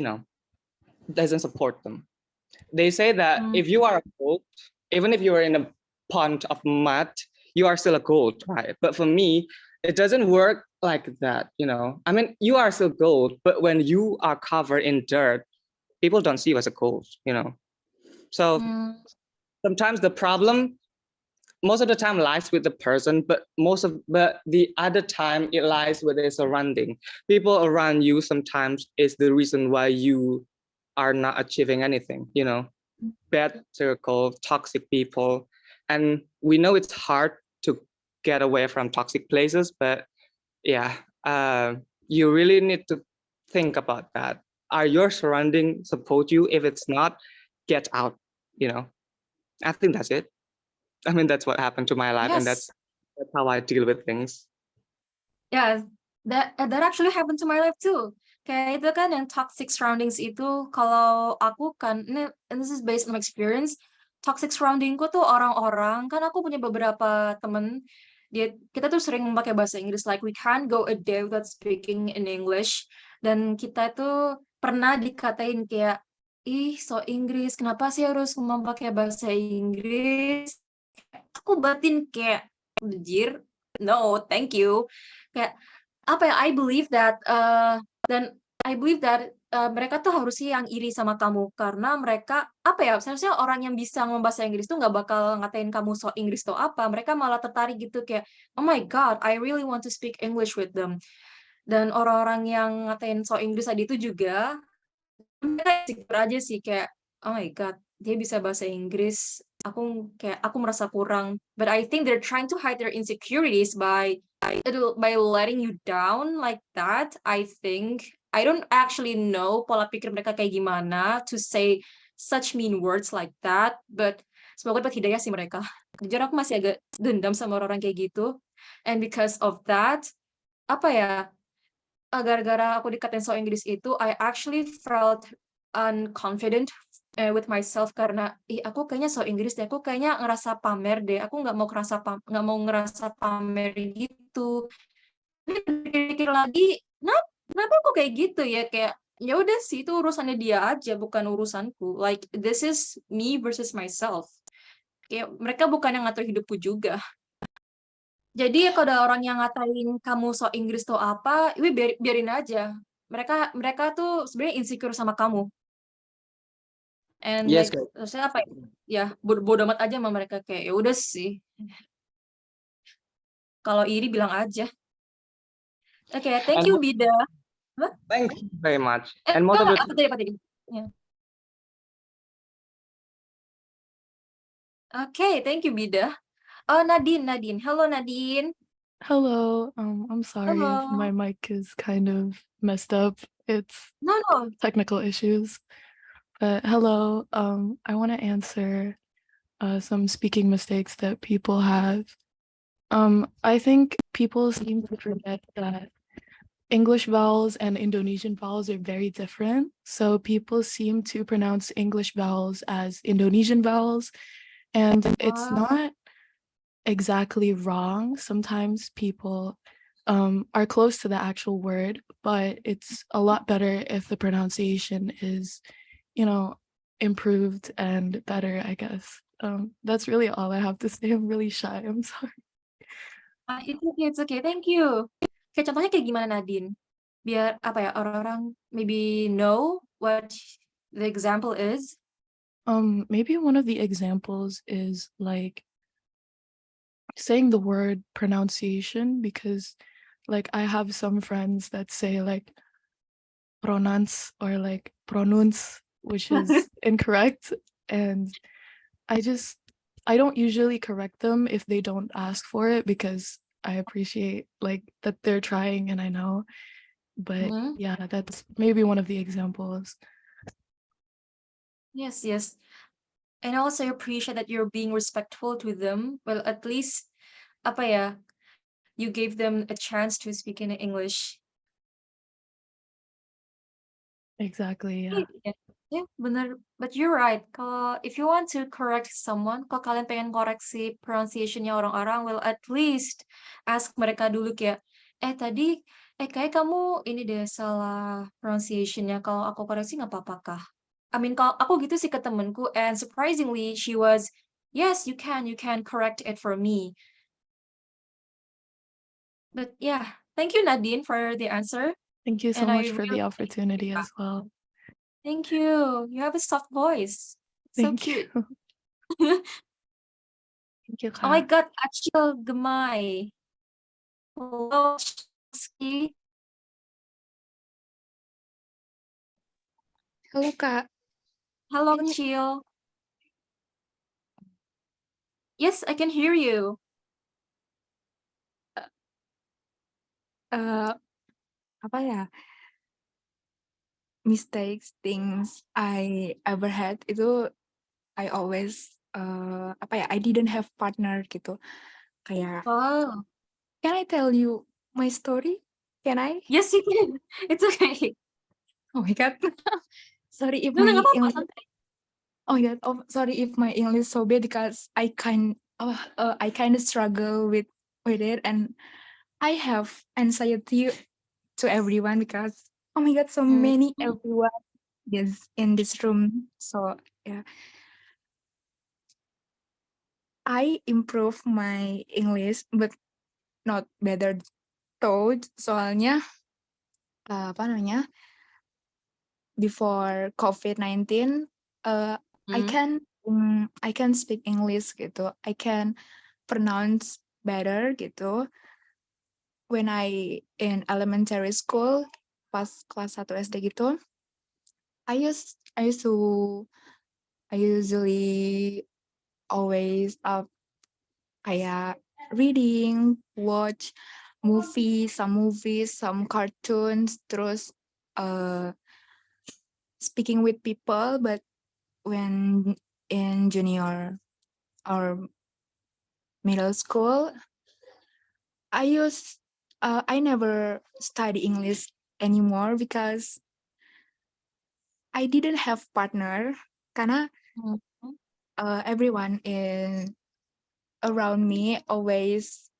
doesn't support them. They say that if you are a gold, even if you are in a pond of mud, you are still a gold, right? But for me, it doesn't work like that. I mean, you are still gold, but when you are covered in dirt, people don't see you as a gold. So sometimes the problem, most of the time, lies with the person, but the other time it lies with their surrounding. People around you sometimes is the reason why you are not achieving anything. Bad circle, toxic people, and we know it's hard to get away from toxic places, but yeah, you really need to think about that. Are your surroundings support you? If it's not, get out. I think that's it. I mean, that's what happened to my life, and that's how I deal with things. Yeah, that actually happened to my life too. Kayak itu kan yang toxic surroundings itu, kalau aku kan, and this is based on my experience, toxic surroundingku tuh orang-orang, kan aku punya beberapa temen, kita tuh sering memakai bahasa Inggris, like we can't go a day without speaking in English, dan kita tuh pernah dikatain kayak, ih so Inggris, kenapa sih harus memakai bahasa Inggris? Aku batin kayak, anjir, no, thank you. Kayak apa ya? I believe that mereka tuh harusnya yang iri sama kamu karena mereka apa ya? Seharusnya orang yang bisa ngomong bahasa Inggris tuh nggak bakal ngatain kamu so Inggris tuh apa. Mereka malah tertarik gitu kayak, oh my God, I really want to speak English with them. Dan orang-orang yang ngatain so Inggris tadi itu juga mereka insecure aja sih kayak, oh my God, dia bisa bahasa Inggris. Aku merasa kurang. But I think they're trying to hide their insecurities by letting you down like that. I think I don't actually know pola pikir mereka kayak gimana to say such mean words like that. But semoga dapat hidayah sih mereka. Jujur aku masih agak dendam sama orang-orang kayak gitu. And because of that, apa ya? Gara-gara aku dikatain so Inggris itu, I actually felt unconfident with myself karena aku kayaknya so Inggris deh, aku kayaknya ngerasa pamer deh, aku nggak mau ngerasa pamer gitu. Tapi pikir lagi, kenapa aku kayak gitu ya, kayak ya udah sih itu urusannya dia aja, bukan urusanku. Like this is me versus myself. Kayak mereka bukan yang ngatur hidupku juga. Jadi kalau ada orang yang ngatain kamu so Inggris tuh apa, biarin aja. Mereka tuh sebenarnya insecure sama kamu. And Yes, like, guys. saya apa ya, bodo amat aja sama mereka, kayak ya udah sih. Kalau iri bilang aja. Oke, thank And you Bida. Apa? thank you very much. And most of Enggak, the apa tadi? Ya. Oke, thank you Bida. Oh, Nadine. Hello Nadine. Hello, I'm sorry if Hello. my mic is kind of messed up. It's No. technical issues. But hello, I want to answer some speaking mistakes that people have. I think people seem to forget that English vowels and Indonesian vowels are very different. So people seem to pronounce English vowels as Indonesian vowels, and it's not exactly wrong. Sometimes people are close to the actual word, but it's a lot better if the pronunciation is, improved and better, I guess. That's really all I have to say. I'm really shy. I'm sorry. It's okay. Thank you. Kayak contohnya kayak gimana Nadine? Biar apa ya, orang-orang maybe know what the example is. Maybe one of the examples is like saying the word pronunciation, because like I have some friends that say like pronounce or like pronounce, which is incorrect, and I don't usually correct them if they don't ask for it, because I appreciate like that they're trying and I know. But yeah, that's maybe one of the examples. Yes. And also appreciate that you're being respectful to them. Well, at least apa ya, you gave them a chance to speak in English. Exactly, yeah. Ya, bener. But you're right. Kalau if you want to correct someone, kalau kalian pengen koreksi pronunciation-nya orang-orang, well at least ask mereka dulu kayak, tadi, kayak kamu ini deh salah pronunciation-nya. Kalau aku koreksi nggak apa-apa kah? I mean, kalau aku gitu sih ke temenku, and surprisingly she was, yes, you can correct it for me. But yeah, thank you Nadine for the answer. Thank you so And I much for the really opportunity as well. thank you. You have a soft voice. So Thank cute. you. Thank you, Oh my Kak. God, Achille Gemay. Hello, Chelsea. Halo Kak, Hello, Ini- Chill. Yes, I can hear you. apa ya? Mistakes, things I ever had itu I always I didn't have partner gitu. Kayak, Oh, can I tell you my story? Can I? yes, you can. It's okay. Oh my God. Sorry if No, my nggak apa-apa, English. santai. Oh my God. Oh, sorry if my English so bad because I kind of struggle with it, and I have anxiety to everyone because oh my God, so many everyone is in this room. So yeah, I improve my English but not better though. Soalnya apa namanya? Before COVID-19, I can speak English gitu. I can pronounce better gitu. When I in elementary school, pas kelas 1 SD gitu, I usually always kayak reading, watch some movies, some cartoons, terus speaking with people. But when in junior or middle school, I never study English anymore because I didn't have partner karena Mhm. everyone around me always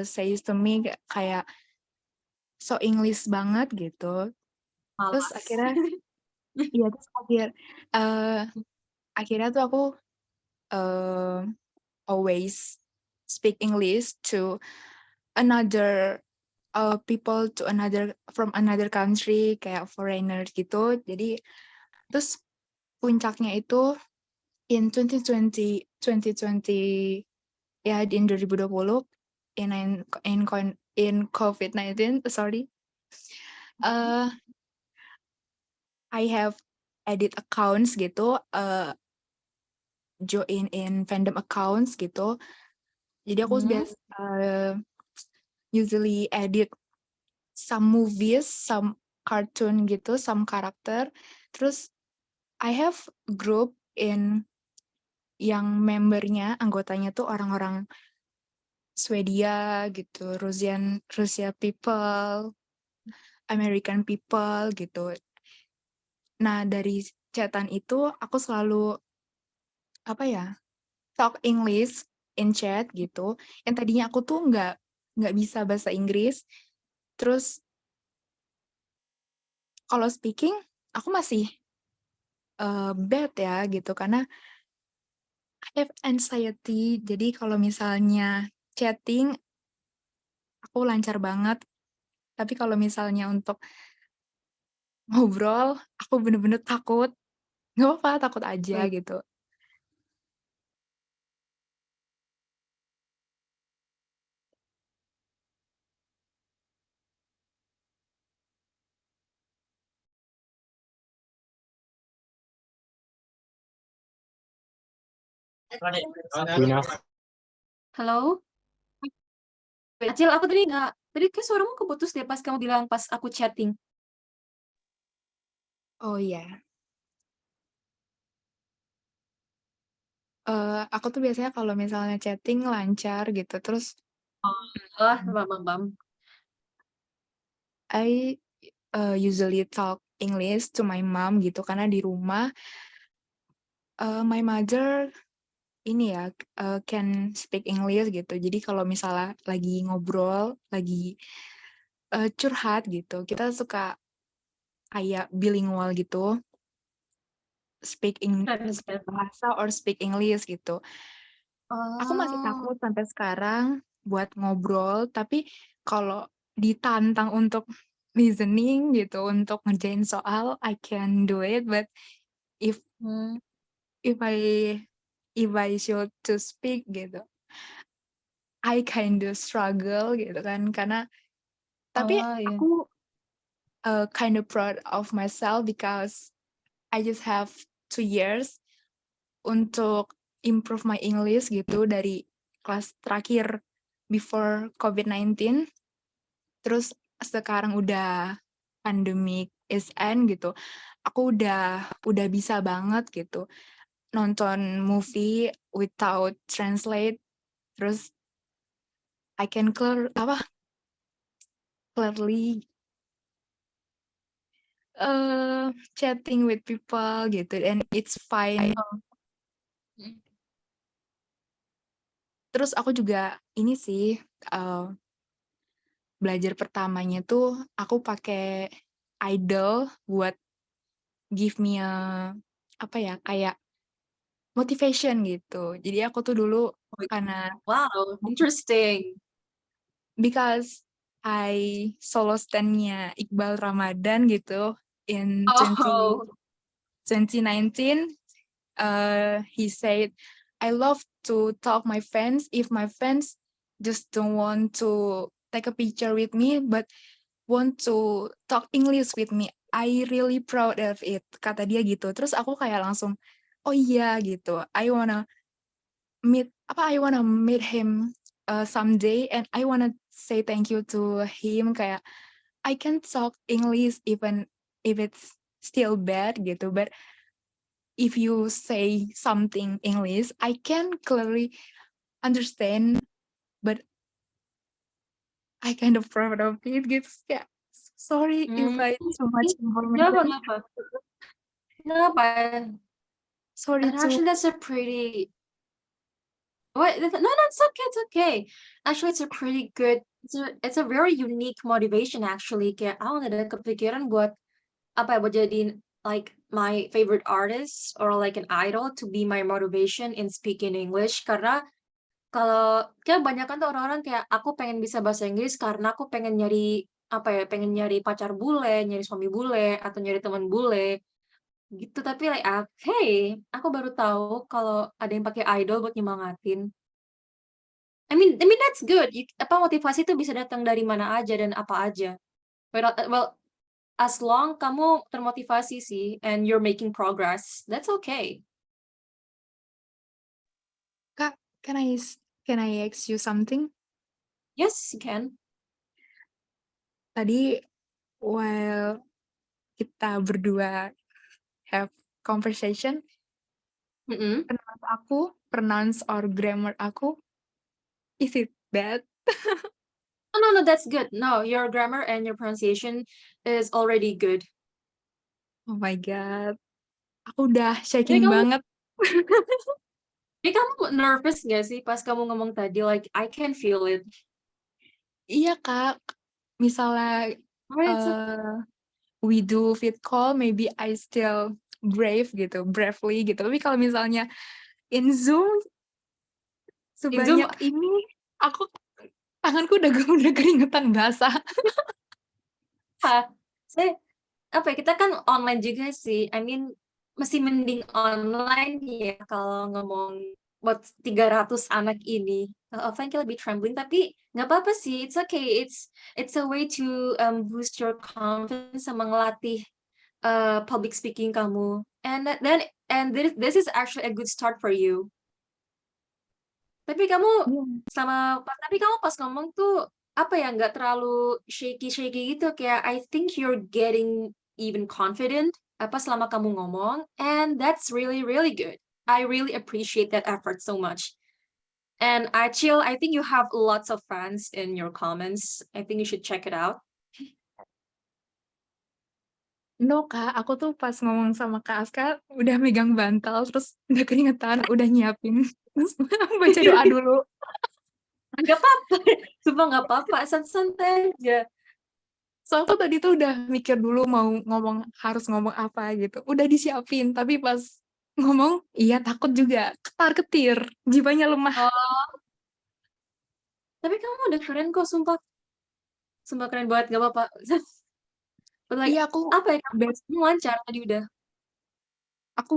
says to me kayak so English banget gitu. Terus Malas. akhirnya iya terus akhirnya tuh aku always speak English to another people to another from another country kayak foreigner gitu. Jadi terus puncaknya itu in 2020 ya di 2020 in COVID-19 sorry. I have edit accounts gitu, join in fandom accounts gitu. Jadi aku biasa usually edit some movies, some cartoon gitu, some karakter. Terus I have group in yang membernya, anggotanya tuh orang-orang Swedia gitu, Rusia people, American people gitu. Nah dari chatan itu aku selalu apa ya talk English in chat gitu. Yang tadinya aku tuh nggak bisa bahasa Inggris. Terus kalau speaking aku masih bad ya gitu karena I have anxiety. Jadi kalau misalnya chatting aku lancar banget. Tapi kalau misalnya untuk ngobrol aku bener-bener takut. Nggak apa-apa, takut aja Wait. gitu. Halo? Acil, aku tadi kayak suaramu keputus deh pas kamu bilang pas aku chatting. Oh iya. Aku tuh biasanya kalau misalnya chatting lancar gitu. Terus Bam. I usually talk English to my mom gitu karena di rumah my mother ini ya can speak English gitu. Jadi kalau misalnya lagi ngobrol, lagi curhat gitu, kita suka kayak bilingual gitu, speak bahasa or speak English gitu. Aku masih takut sampai sekarang buat ngobrol, tapi kalau ditantang untuk listening gitu, untuk ngerjain soal, I can do it. But if I should to speak gitu, I kind of struggle gitu kan, karena tapi Iya. aku kind of proud of myself because I just have 2 years untuk improve my English gitu dari kelas terakhir before COVID-19. Terus sekarang udah pandemic is end gitu. Aku udah bisa banget gitu nonton movie without translate. Terus I can clearly chatting with people gitu and it's fine. Terus aku juga ini sih belajar pertamanya tuh aku pakai idol buat give me apa ya kayak motivation gitu. Jadi aku tuh dulu karena Wow, interesting. because I solo stand-nya Iqbal Ramadan gitu in Oh. 2019 he said I love to talk my friends if my friends just don't want to take a picture with me but want to talk English with me. I really proud of it, kata dia gitu. Terus aku kayak langsung, oh iya gitu. I wanna meet him someday and I wanna say thank you to him kayak I can talk English even if it's still bad gitu. But if you say something English, I can clearly understand. But I kind of proud of it gitu. Yeah. Sorry if I too much Nggak information. apa-apa. Kenapa? Sorry And to actually, that's a pretty. Wait, no, it's okay, it's okay. Actually, it's a pretty good. It's a very unique motivation actually. Kayak aku nggak ada kepikiran buat apa ya, buat jadiin like my favorite artist or like an idol to be my motivation in speaking English. Karena kalau kayak banyak kan tuh orang-orang kayak aku pengen bisa bahasa Inggris karena aku pengen nyari apa ya, pengen nyari pacar bule, nyari suami bule, atau nyari teman bule gitu. Tapi like, hey, aku baru tahu kalau ada yang pakai idol buat nyemangatin. I mean that's good. Apa motivasi itu bisa datang dari mana aja dan apa aja. Well, as long kamu termotivasi sih and you're making progress, that's okay. Kak, can I ask you something? Yes, you can. Tadi while kita berdua have conversation, Mm-mm. pronounce or grammar aku, is it bad? No, that's good. No, your grammar and your pronunciation is already good. Oh my God. Aku udah Jadi shaking kamu, banget. jadi kamu nervous gak sih pas kamu ngomong tadi? Like, I can feel it. Iya, Kak. Misalnya Oh, it's okay. we do fit call, maybe I still bravely gitu. Tapi kalau misalnya in Zoom In Zoom, sebanyak ini, tanganku udah keringetan basah. saya apa ya, kita kan online juga sih. I mean, masih mending online ya kalau ngomong buat 300 anak ini. Kalau offline kita lebih trembling, tapi nggak apa-apa sih. It's okay. It's a way to boost your confidence sama ngelatih public speaking kamu. And this is actually a good start for you. Tapi kamu tapi kamu pas ngomong tuh apa ya, nggak terlalu shaky gitu, kayak I think you're getting even confident apa selama kamu ngomong, and that's really really good. I really appreciate that effort so much. And Achil, I think you have lots of fans in your comments. I think you should check it out. No, Kak, aku tuh pas ngomong sama Kak Aska udah megang bantal, terus udah keringetan, udah nyiapin. Terus baca doa dulu. Nggak apa-apa, sumpah nggak apa-apa, santai aja. Soalnya aku tadi tuh udah mikir dulu harus ngomong apa gitu. Udah disiapin, tapi pas ngomong, iya takut juga. Ketar-ketir, jiwanya lemah. Oh, tapi kamu udah keren kok, sumpah. Sumpah keren banget, nggak apa-apa. But like, Iya, aku apa ya, kamu lancar tadi udah.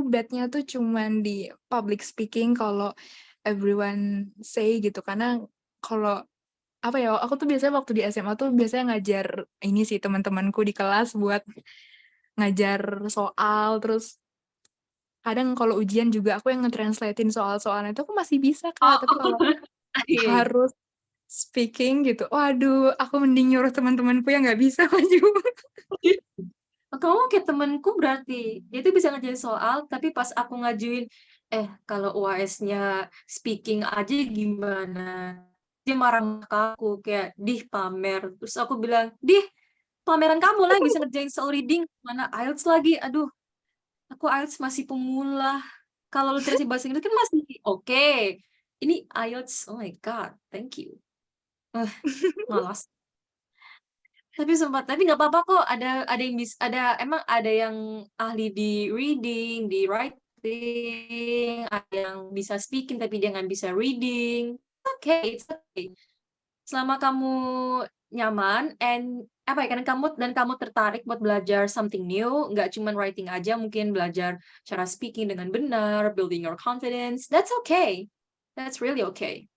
bednya tuh cuman di public speaking kalau everyone say gitu. Karena kalau apa ya, aku tuh biasanya waktu di SMA tuh biasanya ngajar ini sih teman-temanku di kelas buat ngajar soal, terus kadang kalau ujian juga aku yang nge-translatein soal-soalnya itu aku masih bisa, Kak. Tapi kalau Iya. harus speaking gitu, waduh, aku mending nyuruh teman-temanku yang nggak bisa maju. Kamu kayak temenku berarti. Dia tuh bisa ngerjain soal, tapi pas aku ngajuin, kalau UAS-nya speaking aja gimana? Dia marah ke aku, kayak, "Dih, pamer." Terus aku bilang, "Dih, pameran kamu lah yang bisa ngerjain soal reading. Mana IELTS lagi? Aduh, aku IELTS masih pemula. Kalau literasi bahasa Inggris kan masih oke. Ini IELTS, oh my God, thank you." Malas. Tapi nggak apa-apa kok, ada yang emang ada yang ahli di reading, di writing, ada yang bisa speaking tapi dia nggak bisa reading. It's okay. Selama kamu nyaman and apa ya, karena kamu tertarik buat belajar something new, nggak cuma writing aja, mungkin belajar cara speaking dengan benar, building your confidence. That's okay. That's really okay.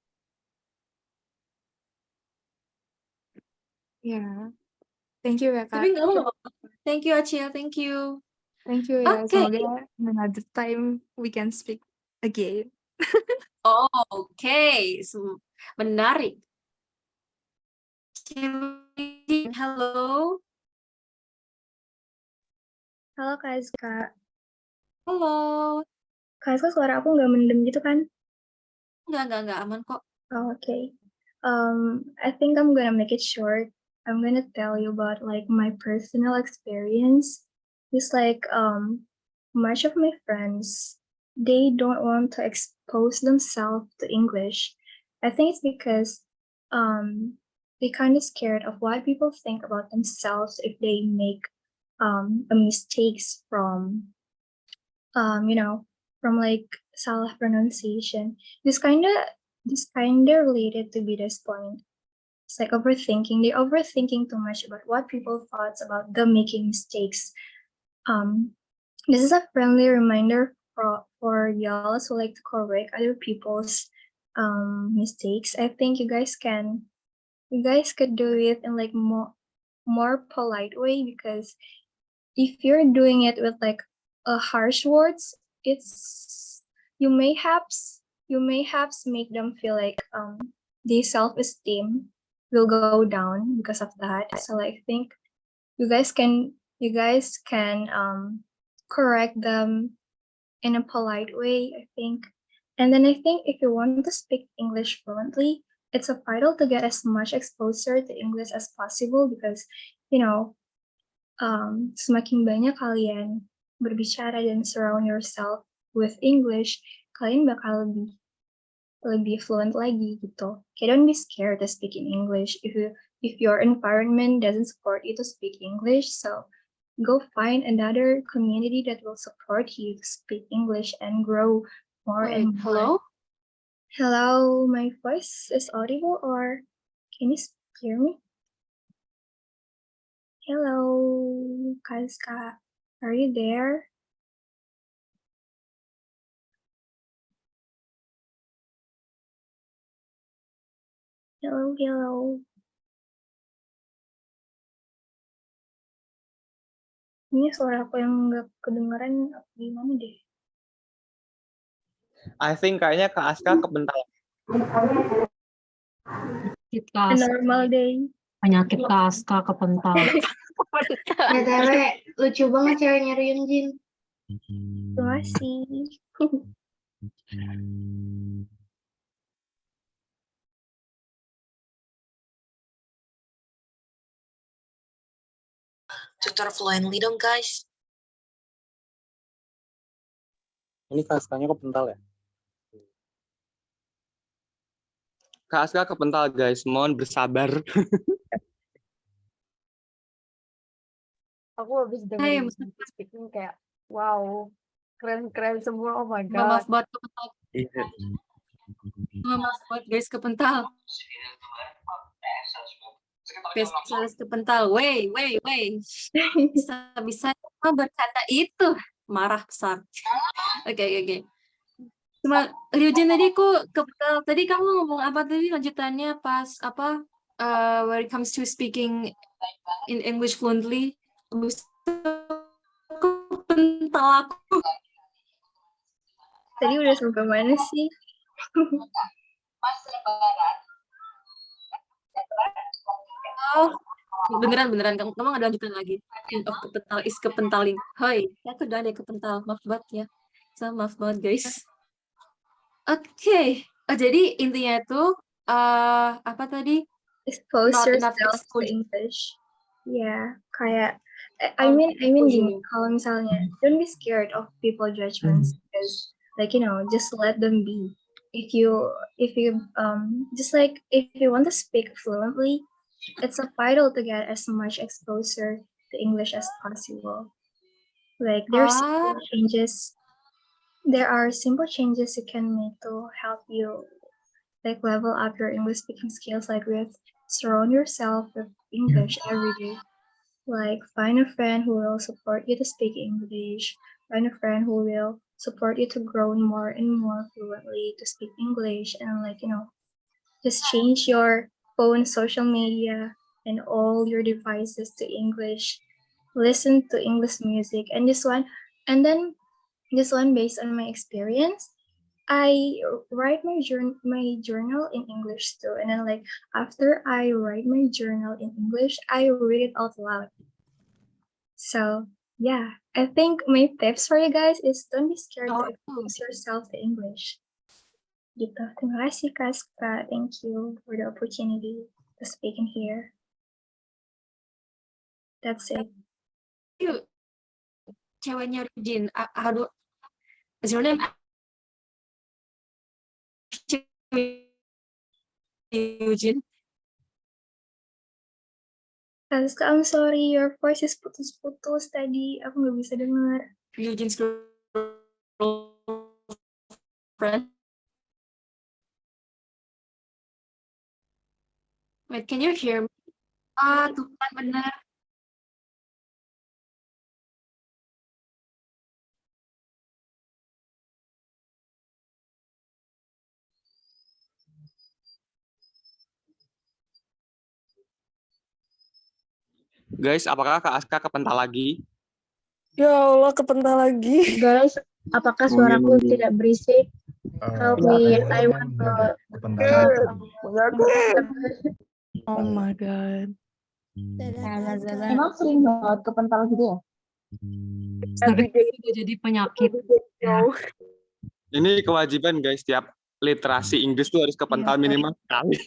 Ya, thank you ya, Tapi Kak. kamu nggak apa-apa. Thank you, Acil. Thank you. Thank you ya. Oke. Semoga another time we can speak again. Oke, menarik. Halo. Halo Kak Azka. Halo. Kak Azka, suara aku nggak mendem gitu kan? Nggak aman kok. Oh, okay. I think I'm gonna make it short. I'm gonna tell you about like my personal experience. Just like much of my friends, they don't want to expose themselves to English. I think it's because they kind of scared of what people think about themselves if they make a mistakes from from like salah pronunciation. This kinda related to Bida's point. It's like overthinking. They're overthinking too much about what people thoughts about them making mistakes. This is a friendly reminder for y'all who like to correct other people's mistakes. I think you guys could do it in like more polite way, because if you're doing it with like a harsh words, it's you may have make them feel like their self-esteem will go down because of that. So I think you guys can correct them in a polite way, I think. And then I think if you want to speak English fluently, it's vital to get as much exposure to English as possible, because semakin banyak kalian berbicara dan surround yourself with English, kalian bakal lebih fluent lagi gitu. Okay, don't be scared to speak in English if your environment doesn't support you to speak English. So go find another community that will support you to speak English and grow more Wait, and more. hello? Hello, my voice is audible, or can you hear me? Hello, Kazka, are you there? Hello, hello. Ini suara aku yang nggak kedengeran gimana deh? I think kayaknya Kak Aska kebental. Penyakit A Kaska, normal day. penyakit Kaska kepental. BTW, lucu banget ceweknya Ryunjin. Terima kasih. Tutor fluently dong, guys. Ini Kak Askanya kebental ya? Kak Aska kebental guys, mohon bersabar. Aku habis dengerin speaking kayak wow, keren-keren semua. Oh my Maaf god. banget kepental. Maaf banget guys kepental. Spesialis kepental. Wey. Bisa berkata itu. Marah besar. Oke. Cuma Ryujin tadi kok kepental. Tadi kamu ngomong apa tadi lanjutannya pas apa when it comes to speaking in English fluently. Kepental aku. Tadi udah sampai mana sih? Oh, beneran kamu ada lanjutan lagi. End of kepental is kepentaling. Hoi, aku udah ada kepental. Maaf banget ya. Maaf banget guys. Oke. Jadi intinya itu apa tadi? Expose Not enough yourself to exposure. English. Yeah, kayak I mean gini, kalau misalnya don't be scared of people judgments, because like just let them be. If you just like if you want to speak fluently, it's vital to get as much exposure to English as possible. Like there are simple changes you can make to help you like level up your English speaking skills, like surround yourself with English every day. Like find a friend who will support you to speak English. Find a friend who will support you to grow more and more fluently to speak English, and just change your phone, social media, and all your devices to English. Listen to English music, and this one based on my experience, I write my journal in English too, and then like after I write my journal in English, I read it out loud. So yeah, I think my tips for you guys is don't be scared to expose yourself to English. Gitu. Terima kasih Kaska. Thank you for the opportunity to speak in here. That's it. ceweknya Jin. Aduh, is your name Eugene? Aska, I'm sorry, your voice is putus-putus tadi. Aku nggak bisa dengar. Eugene's girlfriend. Wait, can you hear me? Tuh kan benar. Guys, apakah Kak Aska kepental lagi? Ya Allah, kepental lagi. Guys, apakah suaraku tidak berisik? Help me, I want to Oh my God. Emang sering banget kepental gitu ya? Sudah jadi penyakit. No. Ini kewajiban guys, tiap literasi Inggris tuh harus kepental minimal sekali.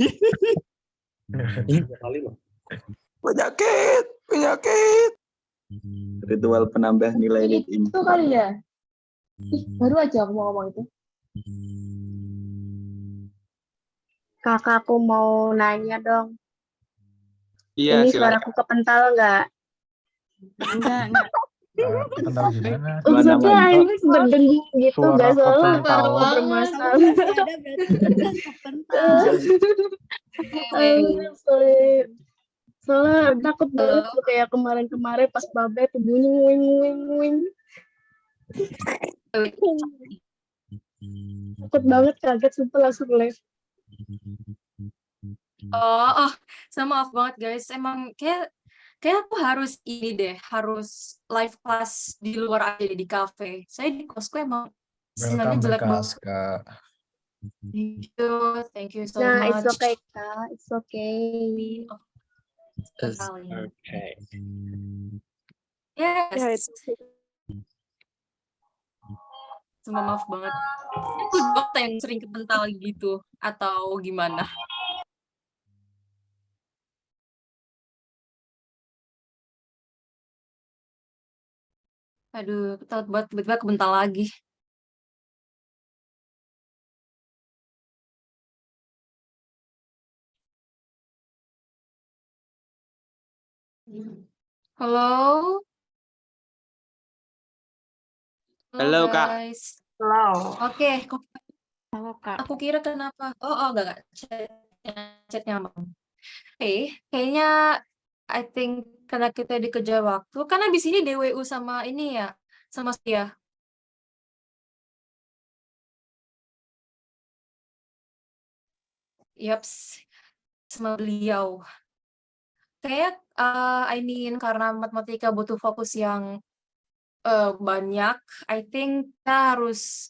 Penyakit. Ritual penambah nilai reading. Itu kali ya? Baru aja aku mau ngomong itu. Kakakku mau nanya dong. Iya, Ini silakan. suaraku kepental nggak? Enggak. Kepental gimana? Maksudnya ini berdengung gitu, Suara nggak soalnya kepental. aku bermasalah. Sorry. Soalnya takut banget tuh kayak kemarin-kemarin pas babe tuh bunyi nguing. Takut banget, kaget sumpah langsung live. Sama maaf banget guys. Emang kayak aku harus ini deh, harus live class di luar aja di cafe. Saya di kosku emang sinyalnya jelek banget. Kak. Thank you so Nah, much. it's okay, Kak. It's okay. Okay. Yes. Yeah, it's Cuma maaf banget. Aku juga yang sering kepental gitu atau gimana? Aduh, takut banget tiba-tiba kebental lagi. Halo? Halo, Kak. guys. Halo. Oke, Halo, Kak. aku kira kenapa? Enggak. Chatnya aman. Kayaknya I think karena kita dikejar waktu, karena di sini DWU sama ini ya, sama Sia. Yaps, sama beliau. Kayak, I mean karena matematika butuh fokus yang banyak, I think kita harus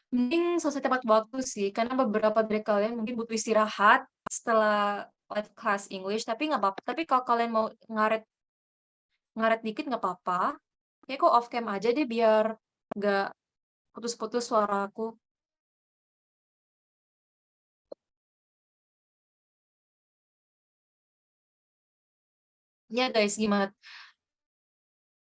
mending selesai tepat waktu sih, karena beberapa dari kalian mungkin butuh istirahat setelah live class English, tapi nggak apa-apa. Tapi kalau kalian mau ngaret dikit nggak apa-apa. Kayak kok off cam aja deh biar nggak putus-putus suaraku. Ya guys, gimana?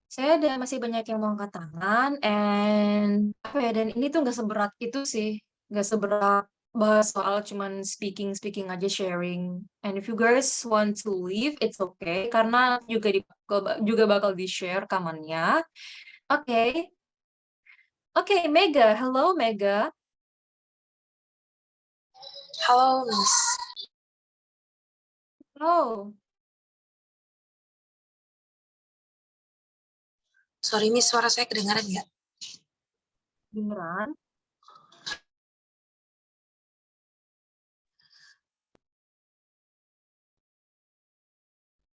Saya masih banyak yang mau angkat tangan, dan ini tuh nggak seberat itu sih, nggak seberat bahas soal cuman speaking aja, sharing. And if you guys want to leave, it's okay, karena juga bakal di-share rekamannya. Oke. Oke, Mega. Hello, Mega. Halo, Miss. Hello. Sorry, Miss, suara saya kedengaran nggak? Beneran?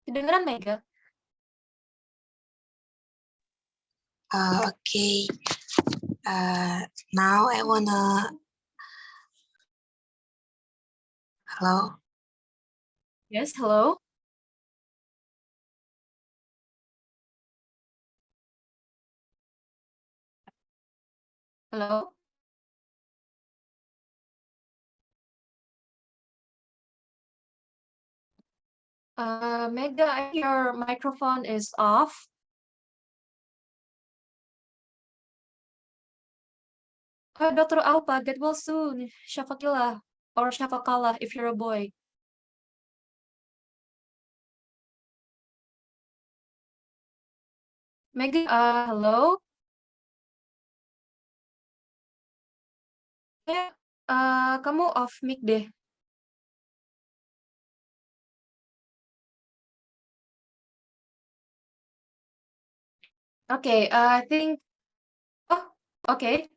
Kedengeran, Mega? Okay. Now I wanna. Hello. Yes, hello. Hello. Mega, your microphone is off. Hi, Dr. Alpa, get well soon. Shafakillah or Shafakallah if you're a boy. Megan, hello? Ya, kamu off mic deh. Okay, I think. Oh, okay.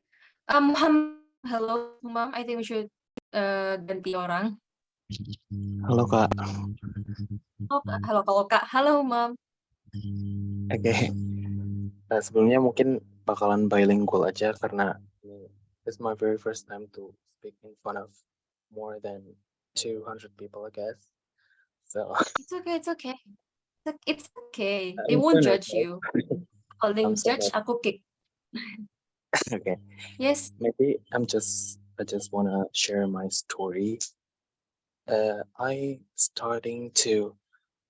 Hello, Mom. I think we should ganti orang. Halo Kak. Oh, halo kalau Kak. Halo, Mom. Oke. Nah, sebelumnya mungkin bakalan bilingual aja karena ini this is my very first time to speak in front of more than 200 people, I guess. So It's okay, it's okay. It's okay. They I'm won't so judge nervous. you. Kalau they I'm so judge, nervous. aku kick. Okay. Yes. Maybe I just wanna share my story. I starting to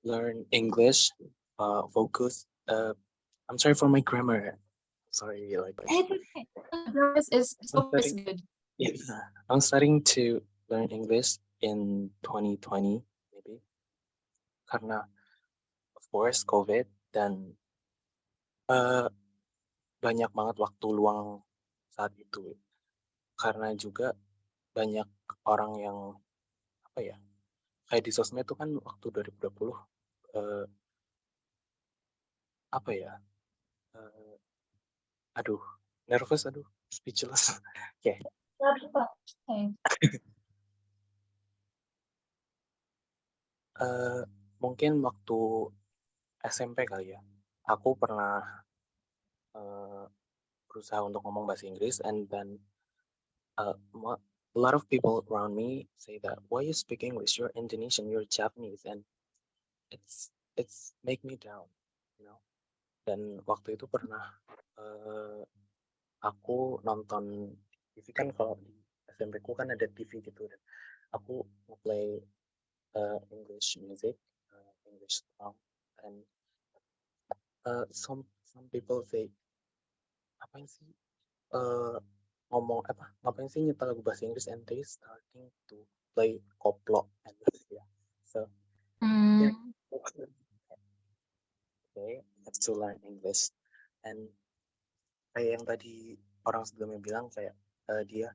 learn English, focus. I'm sorry for my grammar. Sorry, like It's okay. Yours is I'm always starting. good. Yeah, I'm starting to learn English in 2020 maybe karena of course COVID dan banyak banget waktu luang saat itu karena juga banyak orang yang apa ya kayak di sosmed itu kan waktu 2020 apa ya aduh nervous aduh speechless okay. Mungkin waktu SMP kali ya aku pernah berusaha untuk ngomong bahasa Inggris and then a lot of people around me say that why you speak English, you're Indonesian, you're Japanese, and it's make me down, you know. Dan waktu itu pernah aku nonton TV kan kalau di SMP ku kan ada TV gitu dan aku nge-play English music, English song, and some people say apa sih ngomong apa ngapain sih nyetel lagu bahasa Inggris and they starting to play koplo and yeah so yeah okay have to learn English and kayak yang tadi orang sebelumnya bilang kayak dia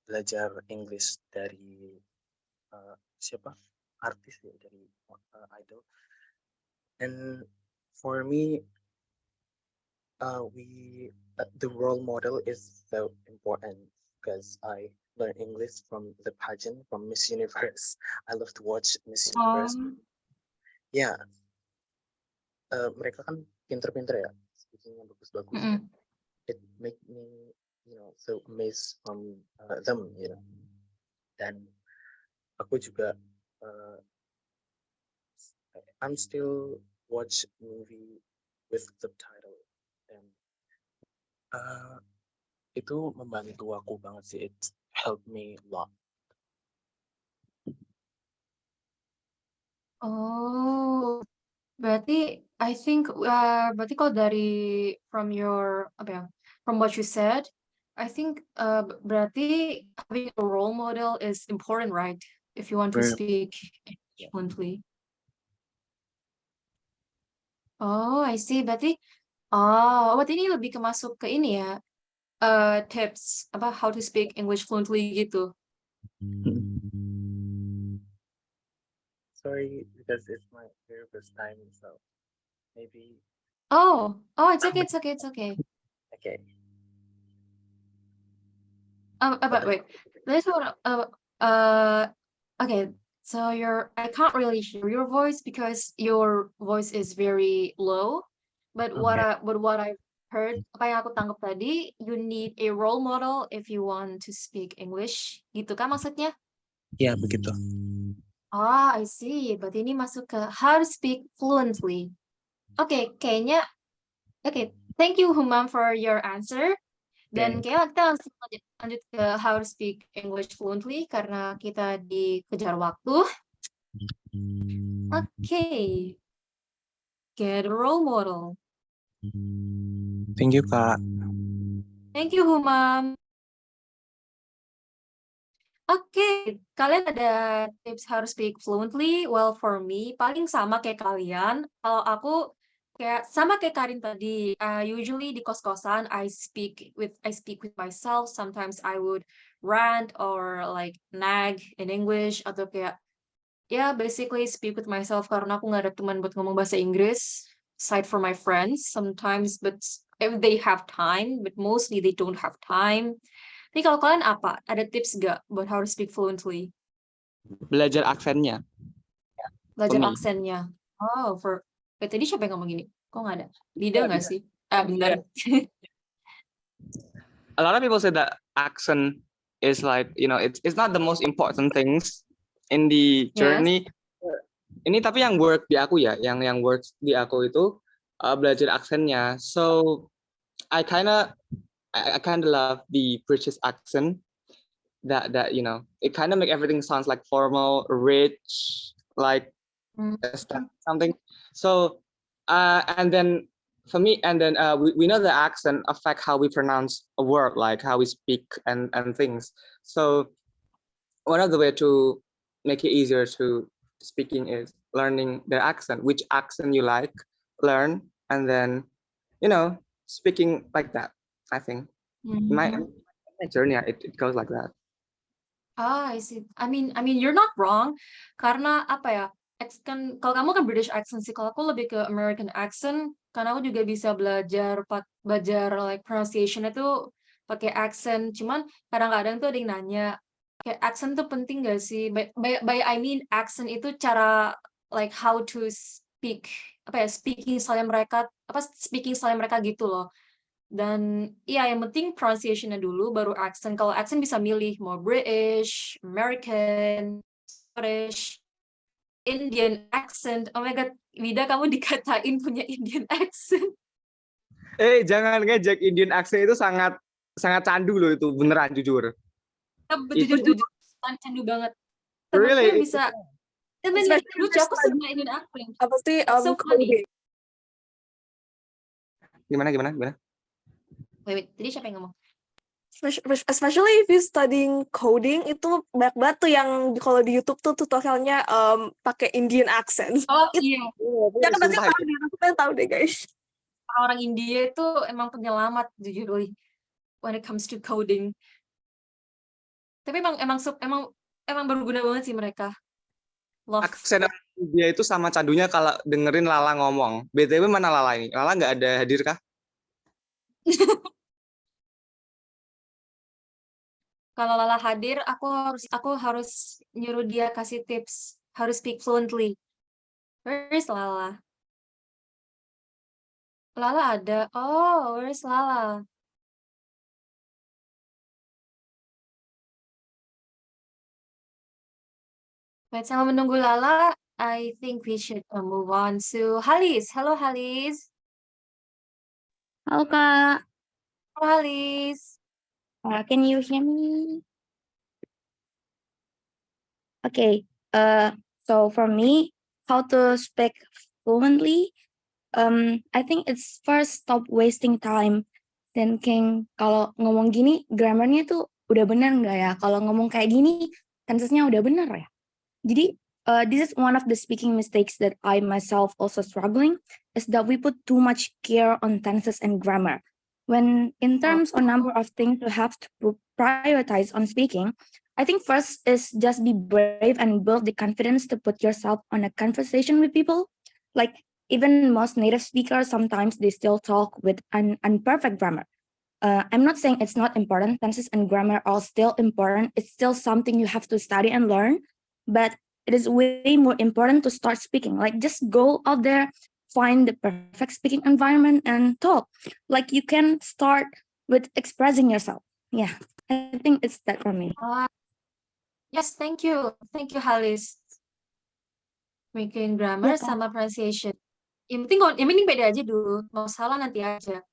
belajar English dari siapa artis ya dari idol and for me the role model is so important because I learn English from the pageant from Miss Universe. I love to watch Miss Universe. Yeah, mereka kan pinter-pinter ya, speakingnya bagus-bagus. It make me, so amazed from them, Dan aku juga, I'm still watch movie with subtitle. Dan itu membantu aku banget sih. It helped me a lot. Oh, berarti I think berarti kalau dari from your apa ya, from what you said, I think berarti having a role model is important, right? If you want to speak English fluently. Oh, I see. Berarti ini lebih masuk ke ini ya, tips apa how to speak English fluently gitu. Sorry, because it's my very first time, so maybe. Oh, it's okay, it's okay, it's okay. Okay. But wait, there's one. Okay. So I can't really hear your voice because your voice is very low. But what I've heard, apa yang aku tangkap tadi, you need a role model if you want to speak English, gitu kan maksudnya? Iya, begitu. I see. Berarti ini masuk ke how to speak fluently. Oke, kayaknya. Okay, thank you Humam for your answer. Dan kayaknya kita langsung lanjut ke how to speak English fluently karena kita dikejar waktu. Okay. Get a role model. Thank you, Kak. Thank you, Humam. Oke, kalian ada tips how to speak fluently? Well, for me, paling sama kayak kalian. Kalau aku kayak sama kayak Karin tadi. Usually di kos-kosan, I speak with myself. Sometimes I would rant or like nag in English atau kayak basically speak with myself karena aku nggak ada teman buat ngomong bahasa Inggris. Aside from my friends sometimes, but if they have time, but mostly they don't have time. Tapi kalau kalian apa? Ada tips gak buat how to speak fluently? Belajar aksennya. Belajar me. aksennya. Oh, tadi siapa yang ngomong gini? Kok nggak ada? Lida nggak sih? Bentar. A lot of people say that accent is like, it's not the most important things in the Yes. journey. Ini tapi yang work di aku ya, yang works di aku itu belajar aksennya. So I kind of love the British accent. That it kind of make everything sounds like formal, rich, like something. So and then for me, we know the accent affect how we pronounce a word, like how we speak and things. So one of the way to make it easier to speaking is learning their accent. Which accent you like, learn, and then speaking like that. I think my journey, it goes like that. I see. I mean, you're not wrong. Karena apa ya? Kan kalau kamu kan British accent sih, kalau aku lebih ke American accent. Karena aku juga bisa belajar like pronunciation itu pakai accent. Cuman kadang-kadang tuh ada yang nanya, kayak accent tuh penting gak sih? By I mean accent itu cara like how to speak, speaking style mereka gitu loh. Dan yang penting pronunciation-nya dulu, baru accent. Kalau accent bisa milih mau British, American, Scottish, Indian accent. Oh my God, Vida, kamu dikatain punya Indian accent. Jangan ngejek, Indian accent itu sangat candu loh, itu beneran jujur. Jujur, candu banget. Really? Bisa. Lucu, aku suka Indian accent. Apa sih So funny. Gimana? Wait, tadi siapa yang ngomong? Especially if you studying coding, itu banyak banget tuh yang kalau di YouTube tuh tutorialnya pakai Indian accent. Oh iya. Jangan nanti tahu deh guys. Orang India itu emang penyelamat jujur when it comes to coding. Tapi emang berguna banget sih mereka. Love. Aksen India itu sama candunya kalau dengerin Lala ngomong. BTW mana Lala ini? Lala nggak ada hadir kah? Kalau Lala hadir, aku harus nyuruh dia kasih tips how to speak fluently. Where is Lala? Lala ada. Oh, where is Lala? Baik, sama menunggu Lala, I think we should move on to Halis. Hello, Halis. Halo Kak, Halo, Halis. can you hear me? Okay, so for me, how to speak fluently, I think it's first stop wasting time thinking kalau ngomong gini grammarnya tuh udah benar nggak ya? Kalau ngomong kayak gini tensesnya udah benar ya? Jadi this is one of the speaking mistakes that I myself also struggling, is that we put too much care on tenses and grammar. When in terms or number of things you have to prioritize on speaking, I think first is just be brave and build the confidence to put yourself on a conversation with people. Like even most native speakers, sometimes they still talk with an imperfect grammar. I'm not saying it's not important. Tenses and grammar are still important. It's still something you have to study and learn, but it is way more important to start speaking. Like just go out there, find the perfect speaking environment and talk. Like you can start with expressing yourself. Yeah, I think it's that for me. Yes, thank you. Thank you, Halis. Making grammar sama pronunciation. Yang penting beda aja dulu. Mau salah nanti aja.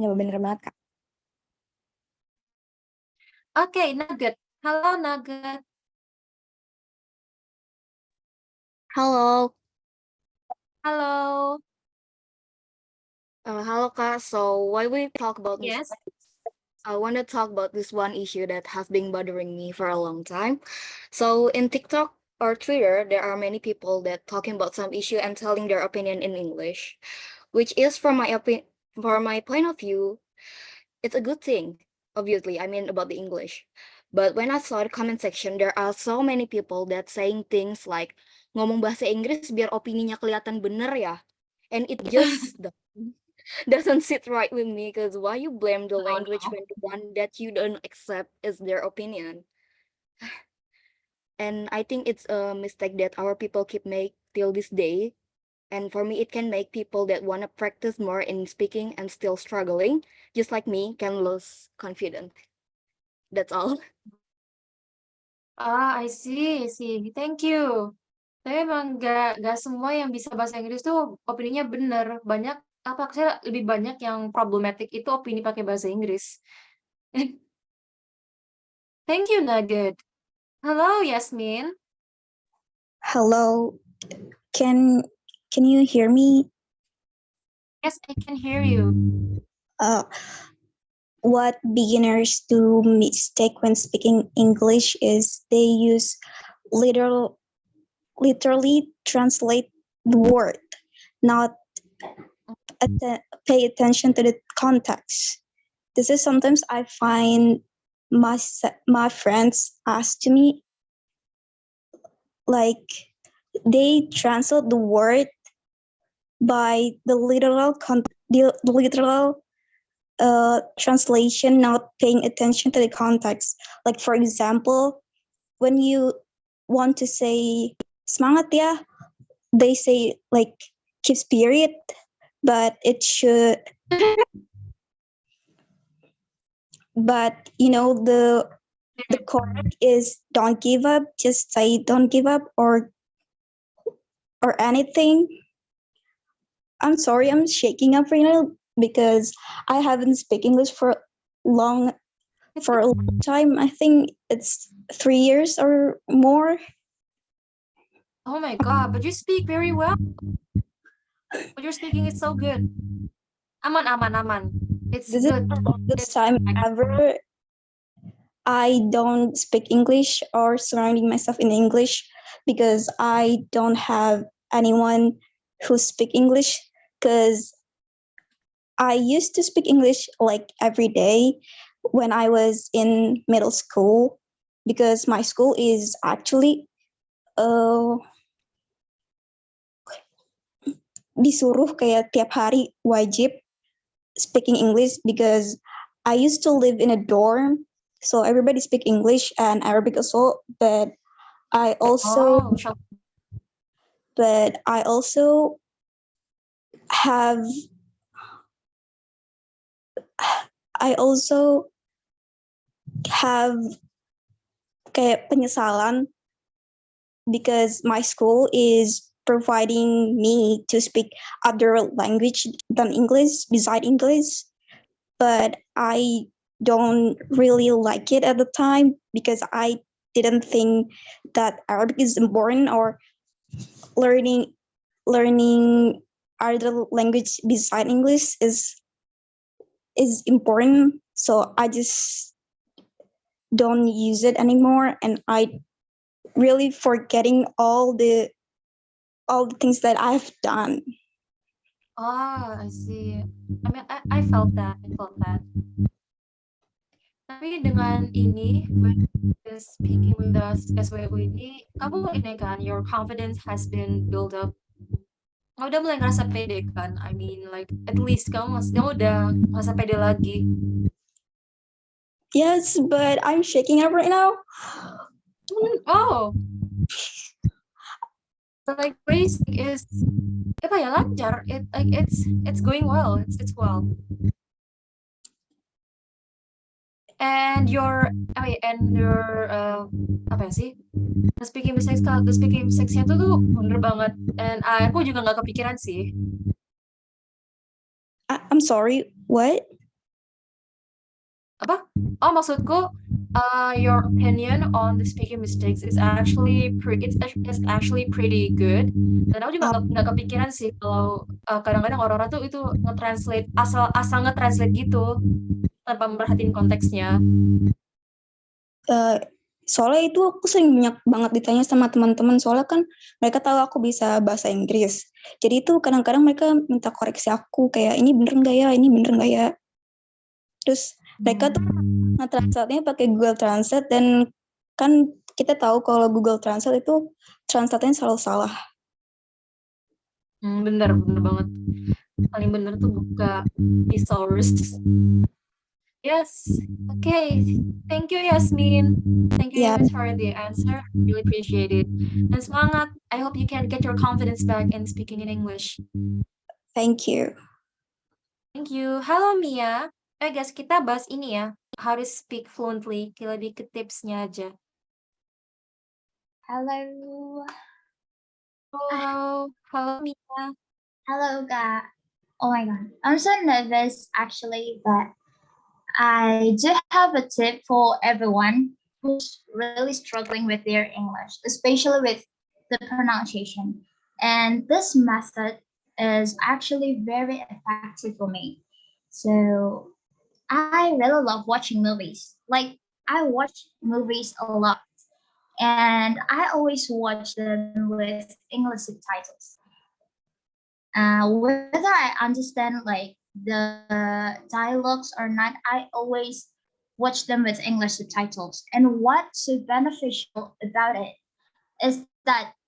Ya, bener banget, Kak. Oke, Nugget. Halo, Nugget. Halo. Halo. Hello, Kak. So why we talk about Yes. mistakes? I want to talk about this one issue that has been bothering me for a long time. So in TikTok or Twitter, there are many people that talking about some issue and telling their opinion in English, which is from my point of view, it's a good thing. Obviously, I mean about the English. But when I saw the comment section, there are so many people that saying things like ngomong bahasa Inggris biar opininya kelihatan bener ya. And it just doesn't sit right with me because why you blame the language when the one that you don't accept is their opinion? And I think it's a mistake that our people keep make till this day. And for me, it can make people that want to practice more in speaking and still struggling, just like me, can lose confidence. That's all. I see, I see. Thank you. Tapi emang gak semua yang bisa bahasa Inggris tuh opininya bener. Banyak, saya lebih banyak yang problematic itu opini pakai bahasa Inggris. Thank you, Nugget. Hello, Yasmin. Hello, can you hear me? Yes, I can hear you. What beginners do mistake when speaking English is they use literally translate the word, not pay attention to the context. This is sometimes I find my friends ask to me, like they translate the word by the literal translation, not paying attention to the context. Like for example, when you want to say semangat ya, they say like keep spirit, but it should. But the correct is don't give up. Just say don't give up or anything. I'm sorry, I'm shaking up right now because I haven't spoken English for a long time. I think it's 3 years or more. Oh my God, but you speak very well. What you're speaking is so good. Aman. It's This good. is the time ever I don't speak English or surrounding myself in English because I don't have anyone who speak English, because I used to speak English like every day when I was in middle school, because my school is actually disuruh kayak tiap hari wajib speaking English, because I used to live in a dorm, so everybody speak English and Arabic also, but I also have kayak penyesalan because my school is providing me to speak other language than English beside English, but I don't really like it at the time because I didn't think that Arabic is important or learning other language beside English is important. So I just don't use it anymore, and I really forgetting all the things that I've done. I see. I mean, I felt that. Tapi dengan ini, when speaking with us SWU ini, kamu ini kan, your confidence has been built up. Kamu udah mulai ngerasa pede kan? I mean, like at least kamu udah ngerasa pede lagi. Yes, but I'm shaking up right now. Oh. So like basic is lancar. It's going well. It's well. And your apa sih? The speaking mistakes-nya tuh bener banget. And aku juga nggak kepikiran sih. I'm sorry, what? Apa? Oh, maksudku your opinion on the speaking mistakes is actually it's actually pretty good. Dan aku juga nggak kepikiran sih kalau kadang-kadang orang-orang tuh itu nge-translate asal nge-translate gitu tanpa memperhatiin konteksnya. Soalnya itu aku sering banyak banget ditanya sama teman-teman, soalnya kan mereka tahu aku bisa bahasa Inggris. Jadi itu kadang-kadang mereka minta koreksi aku, kayak ini bener nggak ya, ini bener nggak ya. Terus mereka tuh nge-translate-nya pakai Google Translate, dan kan kita tahu kalau Google Translate itu translate-nya selalu salah. Bener banget. Paling bener tuh buka thesaurus. Yes. Okay. Thank you, Yasmin. Thank you guys for the answer. Really appreciate it. And semangat. I hope you can get your confidence back in speaking in English. Thank you. Thank you. Halo Mia. Guys, kita bahas ini ya. How to speak fluently. Kita lebih ke tipsnya aja. Hello. Halo Mia. Hello, Kak. Oh my God. I'm so nervous actually, but I do have a tip for everyone who's really struggling with their English, especially with the pronunciation. And this method is actually very effective for me. So I really love watching movies. Like I watch movies a lot, and I always watch them with English subtitles. Whether I understand like the dialogues or not, I always watch them with English subtitles. And what's so beneficial about it is that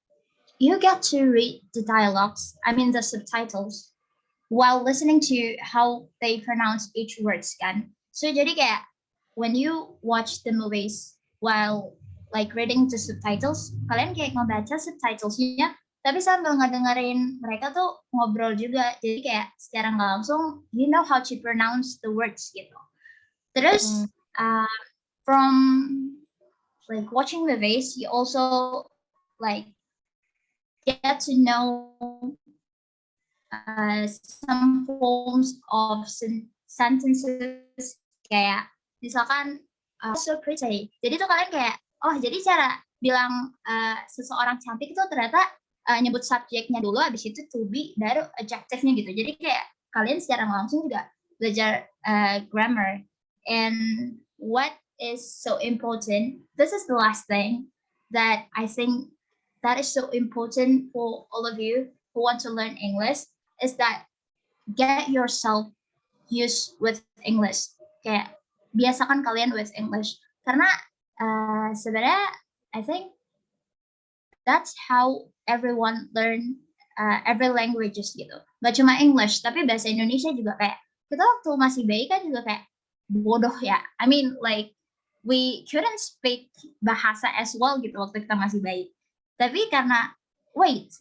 you get to read the dialogues, I mean the subtitles, while listening to how they pronounce each words kan. So jadi kayak when you watch the movies while like reading the subtitles, kalian kayak ngebaca subtitlesnya tapi sambil ngedengerin mereka tuh ngobrol juga. Jadi kayak secara nggak langsung you know how to pronounce the words gitu. Terus from like watching movies, you also like get to know some forms of sentences, kayak misalkan so pretty. Jadi tuh kalian kayak oh jadi cara bilang seseorang cantik itu ternyata nyebut subjeknya dulu, habis itu to be baru adjective-nya gitu. Jadi kayak kalian secara langsung juga belajar grammar. And what is so important, this is the last thing that I think that is so important for all of you who want to learn English, is that get yourself used with English. Kayak biasakan kalian with English. Karena sebenarnya I think that's how everyone learn every languages gitu. Gak cuma English, tapi bahasa Indonesia juga kayak kita waktu masih bayi kan juga kayak bodoh ya. I mean like we couldn't speak bahasa as well gitu waktu kita masih bayi. Tapi karena wait,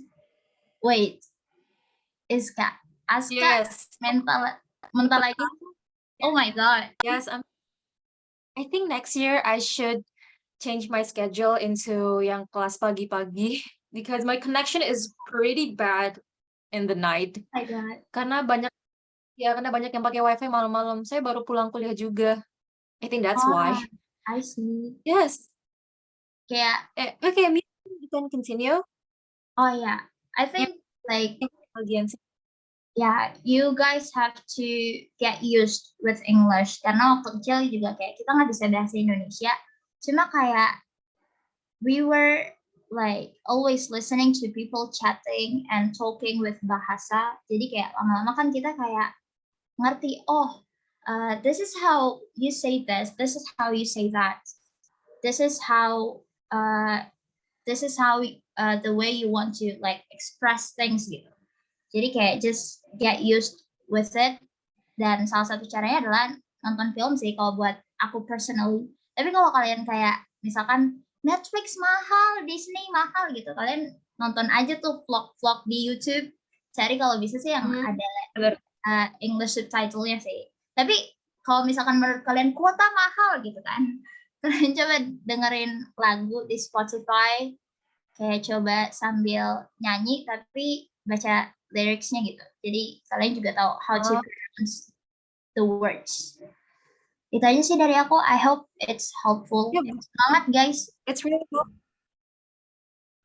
Iska, Aska, Yes. mental lagi. Oh my God. Yes, I think next year I should change my schedule into yang kelas pagi-pagi because my connection is pretty bad in the night. Oh my God. Karena banyak yang pakai wifi malam-malam. Saya baru pulang kuliah juga. I think that's why. I see. Yes. Kayak Okay, you can continue. oh yeah, I think like Audience. yeah, you guys have to get used with English karena waktu kecil juga kayak kita nggak bisa bahasa Indonesia. Cuma kayak we were like always listening to people chatting and talking with bahasa. Jadi kayak lama-lama kan kita kayak ngerti, oh, this is how you say this is how you say that. This is how the way you want to like express things gitu. Jadi kayak just get used with it. Dan salah satu caranya adalah nonton film sih kalau buat aku personally. Tapi kalau kalian kayak misalkan Netflix mahal, Disney mahal gitu, kalian nonton aja tuh vlog-vlog di YouTube. Cari kalau bisa sih yang ada English subtitle-nya sih. Tapi kalau misalkan menurut kalian kuota mahal gitu kan, kalian coba dengerin lagu di Spotify, kayak coba sambil nyanyi tapi baca lyrics-nya gitu. Jadi kalian juga tahu how to pronounce the words. Itu aja sih dari aku. I hope it's helpful. Yeah, Semangat guys. it's really cool.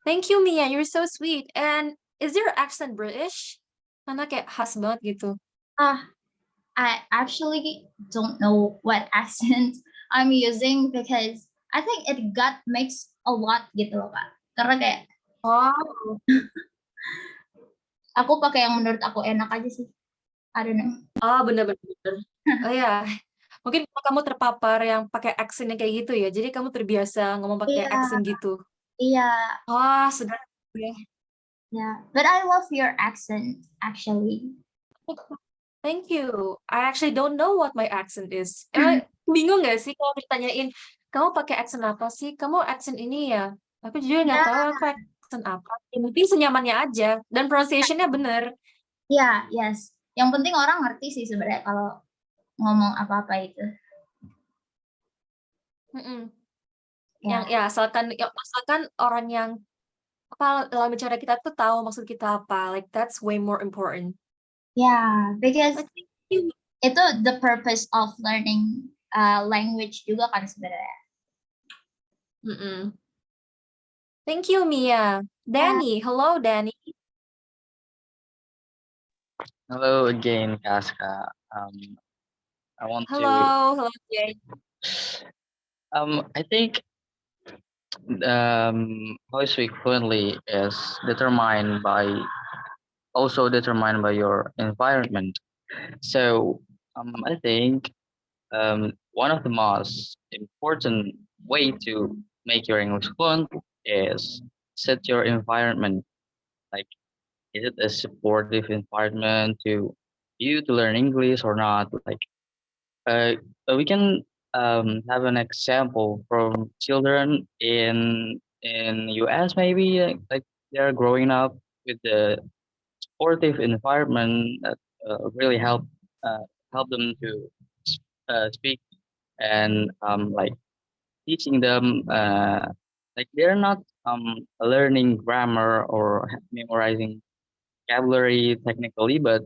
Thank you, Mia. You're so sweet. And is your accent British? Karena kayak khas banget gitu. I actually don't know what accent I'm using because I think it got mixed a lot gitu loh Kak. Karena kayak Oh, aku pakai yang menurut aku enak aja sih. I don't know. oh bener-bener. Oh ya, mungkin kalau kamu terpapar yang pakai accent yang kayak gitu ya, jadi kamu terbiasa ngomong pakai Iya, accent gitu. iya, Wah, sedap ya. yeah. But I love your accent actually. Thank you. I actually don't know what my accent is. Emang bingung gak sih kalau ditanyain, kamu pakai accent apa sih? Kamu accent ini ya? Aku jujur nggak tahu aku accent apa. Yang penting senyamannya aja. Dan pronunciation-nya bener. Ya, yes. Yang penting orang ngerti sih sebenarnya kalau ngomong apa-apa itu. Mm-mm. Ya. Yang ya asalkan orang yang apa lawan bicara kita tuh tahu maksud kita apa. Like that's way more important. Yeah, because Like, thank you. itu the purpose of learning language juga kan sebenarnya. Mm-mm. Thank you, Mia. Danny, hello, Danny. Hello again, Kaska. I want to. Hello, Jay. I think how you speak fluently is also determined by your environment. So I think one of the most important way to make your English fluent is set your environment. Like, is it a supportive environment to you to learn English or not? Like, we can have an example from children in US maybe like they're growing up with the supportive environment that really help them to speak and like teaching them like they're not learning grammar or memorizing vocabulary technically, but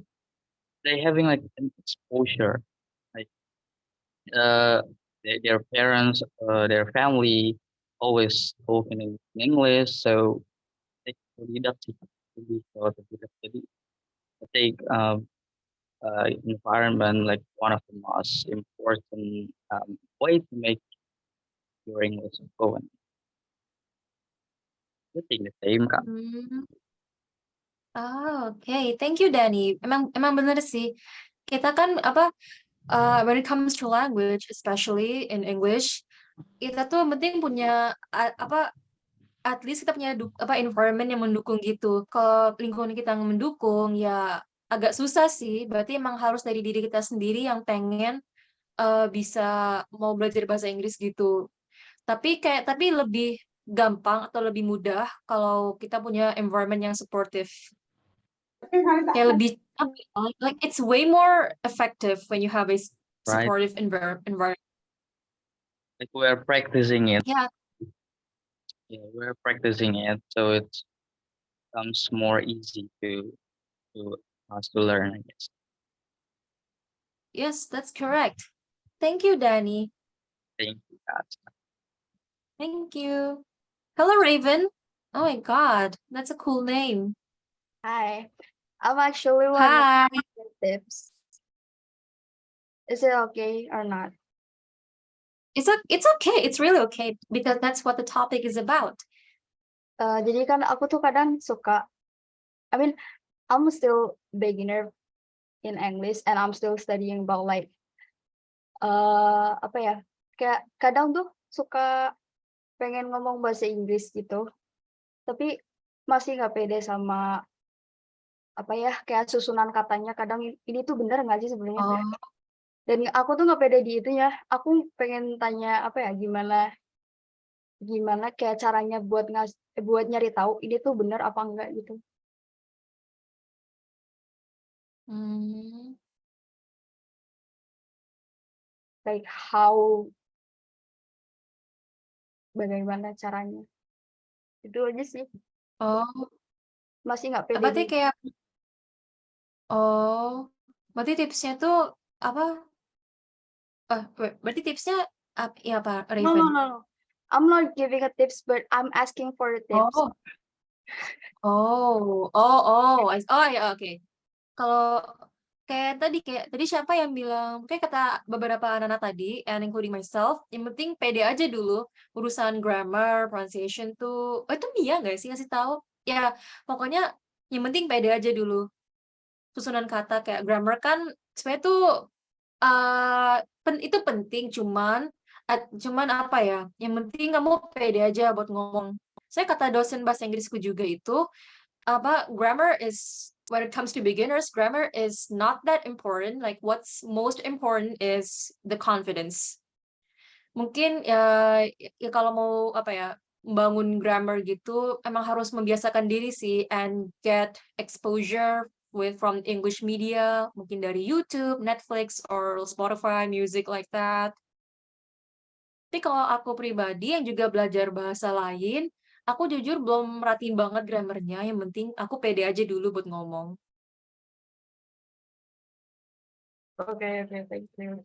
they having like an exposure like their parents, their family always spoken in English, so they tidak sih lebih ke tidak. Jadi I think environment like one of the most important way to make your English fluent. I think the same Kak. Oh, okay. Thank you, Danny. Emang bener sih. Kita kan apa when it comes to language, especially in English, kita tuh penting punya apa at least kita punya environment yang mendukung gitu. Kalau lingkungan kita yang mendukung ya agak susah sih. Berarti emang harus dari diri kita sendiri yang pengen bisa mau belajar bahasa Inggris gitu. Tapi lebih gampang atau lebih mudah kalau kita punya environment yang supportive. Kayak lebih like it's way more effective when you have a Right. supportive environment. Like we're practicing it. Yeah. Yeah, we're practicing it, so it becomes more easy to us to learn, I guess. Yes, that's correct. Thank you, Danny. Thank you, Kak. Thank you. Hello, Raven. Oh my God, that's a cool name. Hi, I'm actually one Hi. of the tips. Is it okay or not? It's okay. It's really okay because that's what the topic is about. Jadi kan aku tuh kadang suka, I mean, I'm still beginner in English and I'm still studying about like, apa ya, kayak kadang tuh suka pengen ngomong bahasa Inggris gitu, tapi masih nggak pede sama apa ya, kayak susunan katanya. Kadang ini tuh bener nggak sih sebenarnya? Oh. Dan aku tuh nggak pede di itunya. Aku pengen tanya apa ya, gimana kayak caranya buat nyari tahu ini tuh bener apa enggak gitu. Like how, bagaimana caranya? Itu aja sih. Oh. Masih nggak pede Berarti di. kayak berarti tipsnya tuh apa? Berarti tipsnya ya apa, No, no, Raven? no, no. I'm not giving a tips, but I'm asking for tips. Ya, oke. Kalau kayak tadi siapa yang bilang, kayak kata beberapa anak-anak tadi, and including myself, yang penting pede aja dulu urusan grammar, pronunciation tuh. Oh, itu Mia nggak sih ngasih tahu? Ya, pokoknya yang penting pede aja dulu. Susunan kata kayak grammar kan sebenarnya tuh itu penting, cuman apa ya? Yang penting kamu pede aja buat ngomong. Saya kata dosen bahasa Inggrisku juga itu grammar is when it comes to beginners, grammar is not that important. Like what's most important is the confidence. Mungkin ya kalau mau membangun grammar gitu emang harus membiasakan diri sih and get exposure from English media, mungkin dari YouTube, Netflix, or Spotify music like that. Tapi kalau aku pribadi yang juga belajar bahasa lain, aku jujur belum merhatiin banget grammarnya. Yang penting aku pede aja dulu buat ngomong. Okay, thank you.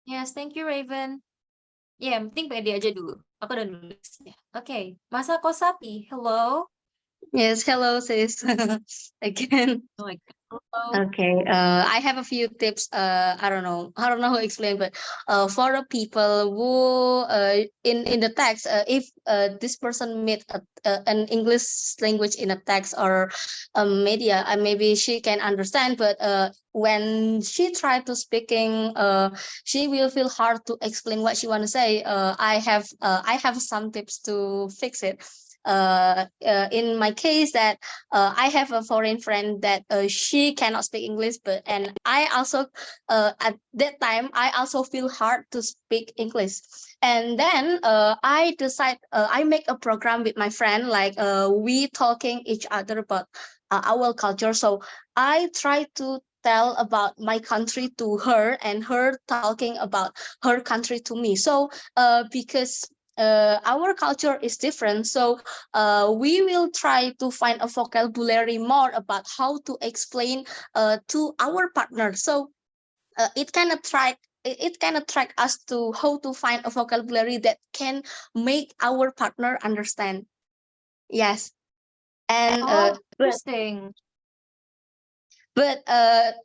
Yes, thank you, Raven. Ya, yang penting pede aja dulu. Aku udah nulis ya. Oke, Masa Kosapi, hello. Yes, hello sis. Again. Oh my God. Hello. Okay, I have a few tips. I don't know how to explain, but for the people who in the text, if this person made an English language in a text or a media, maybe she can understand, but when she try to speaking, she will feel hard to explain what she want to say. I have some tips to fix it. In my case that I have a foreign friend that she cannot speak English, and I also at that time I also feel hard to speak English, and then I decide I make a program with my friend, like we talking each other about our culture. So I try to tell about my country to her, and her talking about her country to me. So because our culture is different, so we will try to find a vocabulary more about how to explain to our partner. So it kind of track us to how to find a vocabulary that can make our partner understand. Yes, and Interesting. But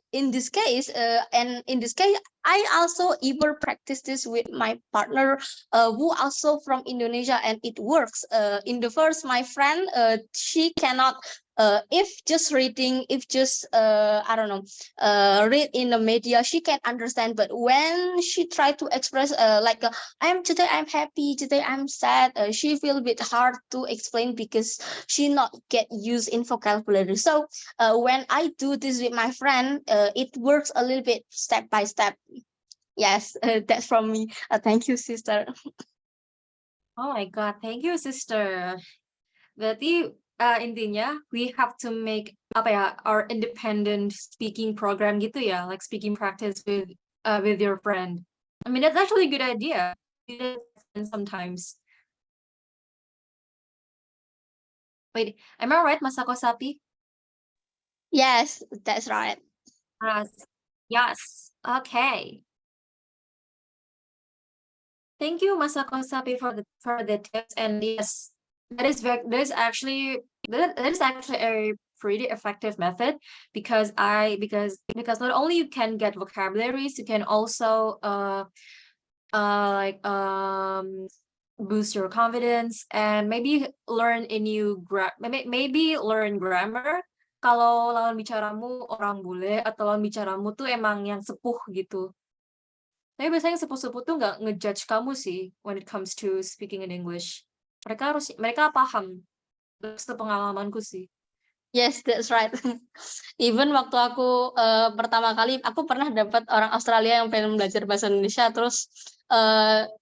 in this case, I also even practice this with my partner, who also from Indonesia, and it works. In the first, my friend, she cannot. If just reading, I don't know, read in the media, she can understand. But when she try to express, today I'm happy, today I'm sad, she feel a bit hard to explain because she not get used in vocabulary. So when I do this with my friend, it works a little bit step by step. Yes, that's from me. Thank you, sister. Oh my God, thank you, sister. Berarti intinya we have to make our independent speaking program gitu ya, like speaking practice with your friend. I mean, that's actually a good idea. Sometimes. Wait, am I right, Masako Sapi? Yes, that's right. Yes. Okay. Thank you, Masako Sapi, for the tips. And yes, that is actually a pretty effective method because not only you can get vocabularies, you can also boost your confidence and maybe learn a new maybe learn grammar kalau lawan bicaramu orang bule atau lawan bicaramu tuh emang yang sepuh gitu. Tapi biasanya sepuh-sepuh tuh nggak ngejudge kamu sih when it comes to speaking in English. Mereka paham. Itu pengalamanku sih. Yes, that's right. Even waktu aku pertama kali, aku pernah dapat orang Australia yang pengen belajar bahasa Indonesia, terus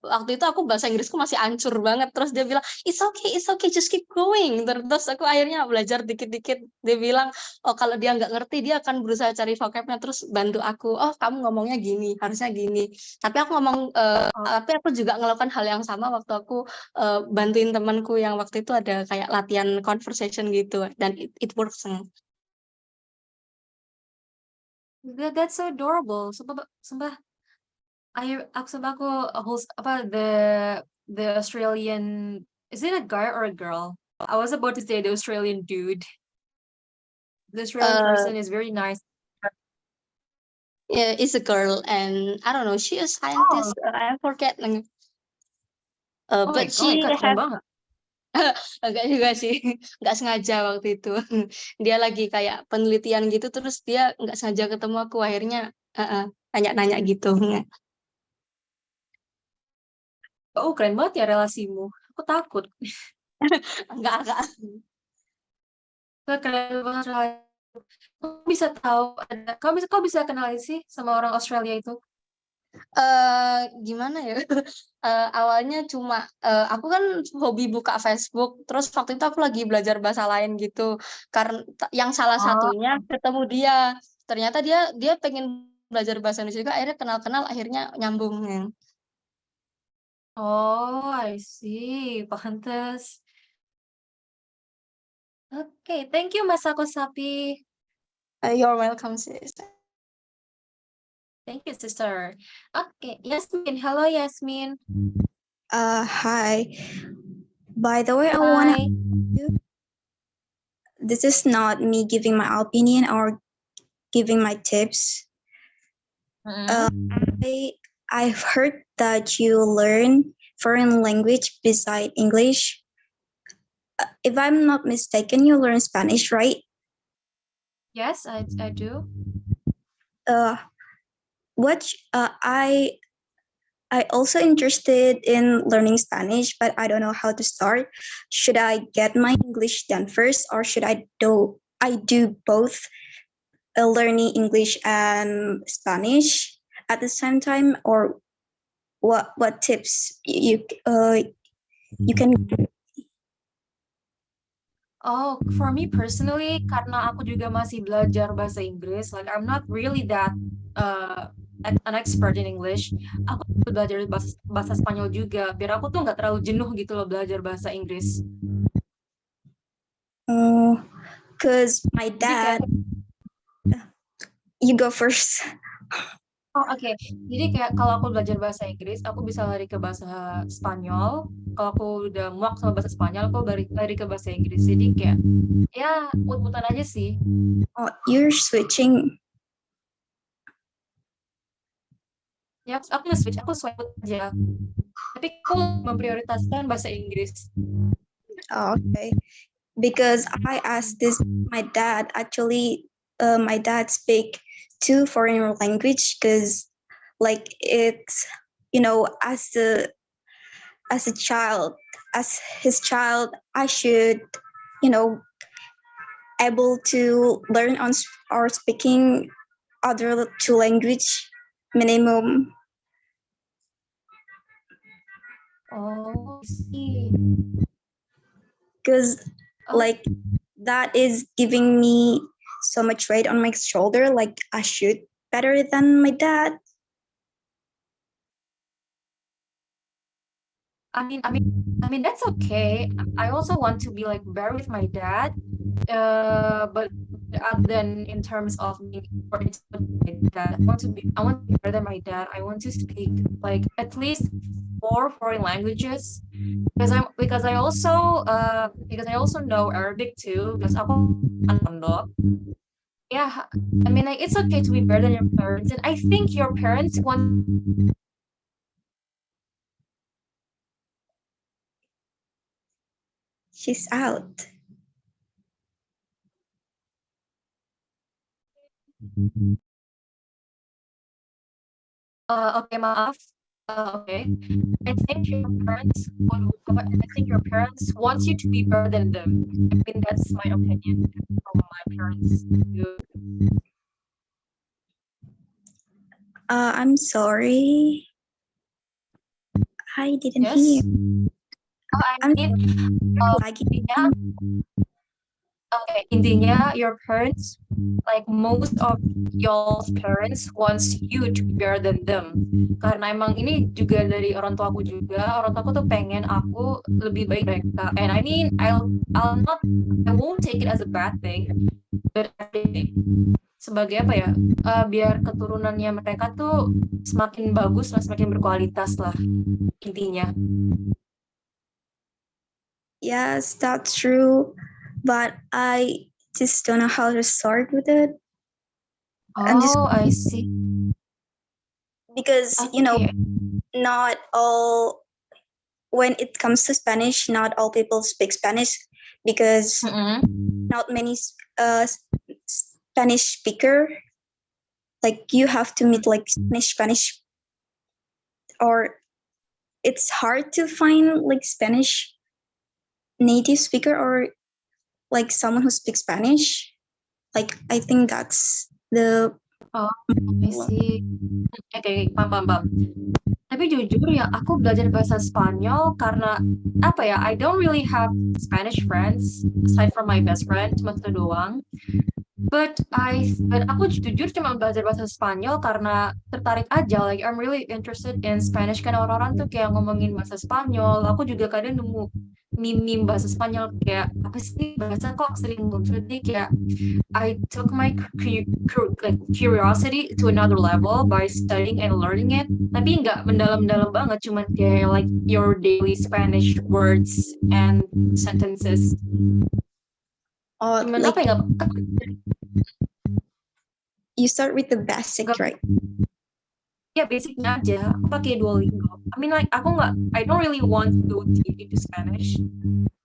waktu itu aku bahasa Inggrisku masih hancur banget, terus dia bilang it's okay, just keep going. Terus aku akhirnya belajar dikit-dikit. Dia bilang, oh kalau dia nggak ngerti dia akan berusaha cari vocabnya, terus bantu aku. Oh kamu ngomongnya gini, harusnya gini. Tapi aku tapi aku juga melakukan hal yang sama waktu aku bantuin temanku yang waktu itu ada kayak latihan conversation gitu, dan it works. That's so adorable. Sumpah Aku host apa the Australian, is it a guy or a girl? I was about to say the Australian dude. The Australian Uh, person is very nice. yeah, it's a girl, and I don't know. She a scientist. I forget. Oh But my she God, keren have banget. enggak juga sih, nggak sengaja waktu itu. Dia lagi kayak penelitian gitu, terus dia nggak sengaja ketemu aku, akhirnya nanya-nanya gitu. Oh, keren banget ya relasimu. Aku takut. Enggak. Keren banget relasi. Kamu bisa tahu ada, kau bisa kenal sih sama orang Australia itu? Gimana ya? Awalnya cuma aku kan hobi buka Facebook, terus waktu itu aku lagi belajar bahasa lain gitu. Karena yang salah satunya ketemu dia. Ternyata dia pengen belajar bahasa Indonesia juga, akhirnya kenal-kenal, akhirnya nyambung. Oh, I see. Pantes. Oke, thank you Masako Sapi. You're welcome, sis. Thank you, sister. Okay, Yasmin. Hello, Yasmin. Hi. By the way, I wanna. Hi. This is not me giving my opinion or giving my tips. I've heard that you learn foreign language beside English. If I'm not mistaken, you learn Spanish, right? Yes, I do. I also interested in learning Spanish, but I don't know how to start. Should I get my English done first, or should I do both, learning English and Spanish at the same time, or what tips you can give? Oh, for me personally, karena aku juga masih belajar bahasa Inggris, like I'm not really that an expert in English. Aku belajar bahasa Spanyol juga, biar aku tuh nggak terlalu jenuh gitu loh belajar bahasa Inggris. Because my dad. You go first. Oh, oke. Jadi kayak kalau aku belajar bahasa Inggris, aku bisa lari ke bahasa Spanyol. Kalau aku udah muak sama bahasa Spanyol, aku lari ke bahasa Inggris. Jadi kayak ya mut-mutan aja sih. Oh, you're switching. Ya, aku nge-switch, aku swipe aja. Tapi aku memprioritaskan bahasa Inggris. Oh, okay. Because I asked this my dad. Actually, my dad speak 2 foreign language because, like, it's, as his child, I should, able to learn or speaking other 2 language minimum. Oh, I see. Because like that is giving me so much weight on my shoulder, like I should better than my dad. I mean that's okay. I also want to be like better with my dad, but other than in terms of being important to my dad, I want to be better than my dad. I want to speak like at least 4 foreign languages because I also know Arabic too because aku pondok. Yeah, I mean like it's okay to be better than your parents, and I think your parents want. She's out. Okay, maaf. Okay. I think your parents want you to be better than them. I mean, that's my opinion from my parents. I'm sorry. I didn't hear. Intinya, your parents, like most of y'all's parents wants you to be better than them. Karena emang ini juga dari orang tua aku juga. Orang tua aku tuh pengen aku lebih baik mereka. And I mean, I won't take it as a bad thing, but sebagai apa ya? Biar keturunannya mereka tuh semakin bagus lah, semakin berkualitas lah intinya. Yes, that's true. But I just don't know how to start with it. I'm just Oh, I see. because Okay. not all when it comes to Spanish, not all people speak Spanish because not many Spanish speaker. Like you have to meet like Spanish, or it's hard to find like Spanish native speaker or like someone who speaks Spanish. Like I think that's the Oh, I see. Oke, paham. Tapi jujur ya, aku belajar bahasa Spanyol karena apa ya? I don't really have Spanish friends aside from my best friend, cuma itu doang. But aku jujur cuma belajar bahasa Spanyol karena tertarik aja. Like I'm really interested in Spanish. Kan orang-orang tuh kayak ngomongin bahasa Spanyol. Aku juga kadang nemu meme-meme bahasa Spanyol kayak apa sih bahasa kok sering muncul. Jadi kayak I took my curiosity to another level by studying and learning it. Tapi nggak mendalam-dalam banget, cuman kayak like your daily Spanish words and sentences. Cuman like apa ya? you start with the basic, right? Ya basicnya aja. Aku pakai Duolingo. I mean like I don't really want to go deep into Spanish.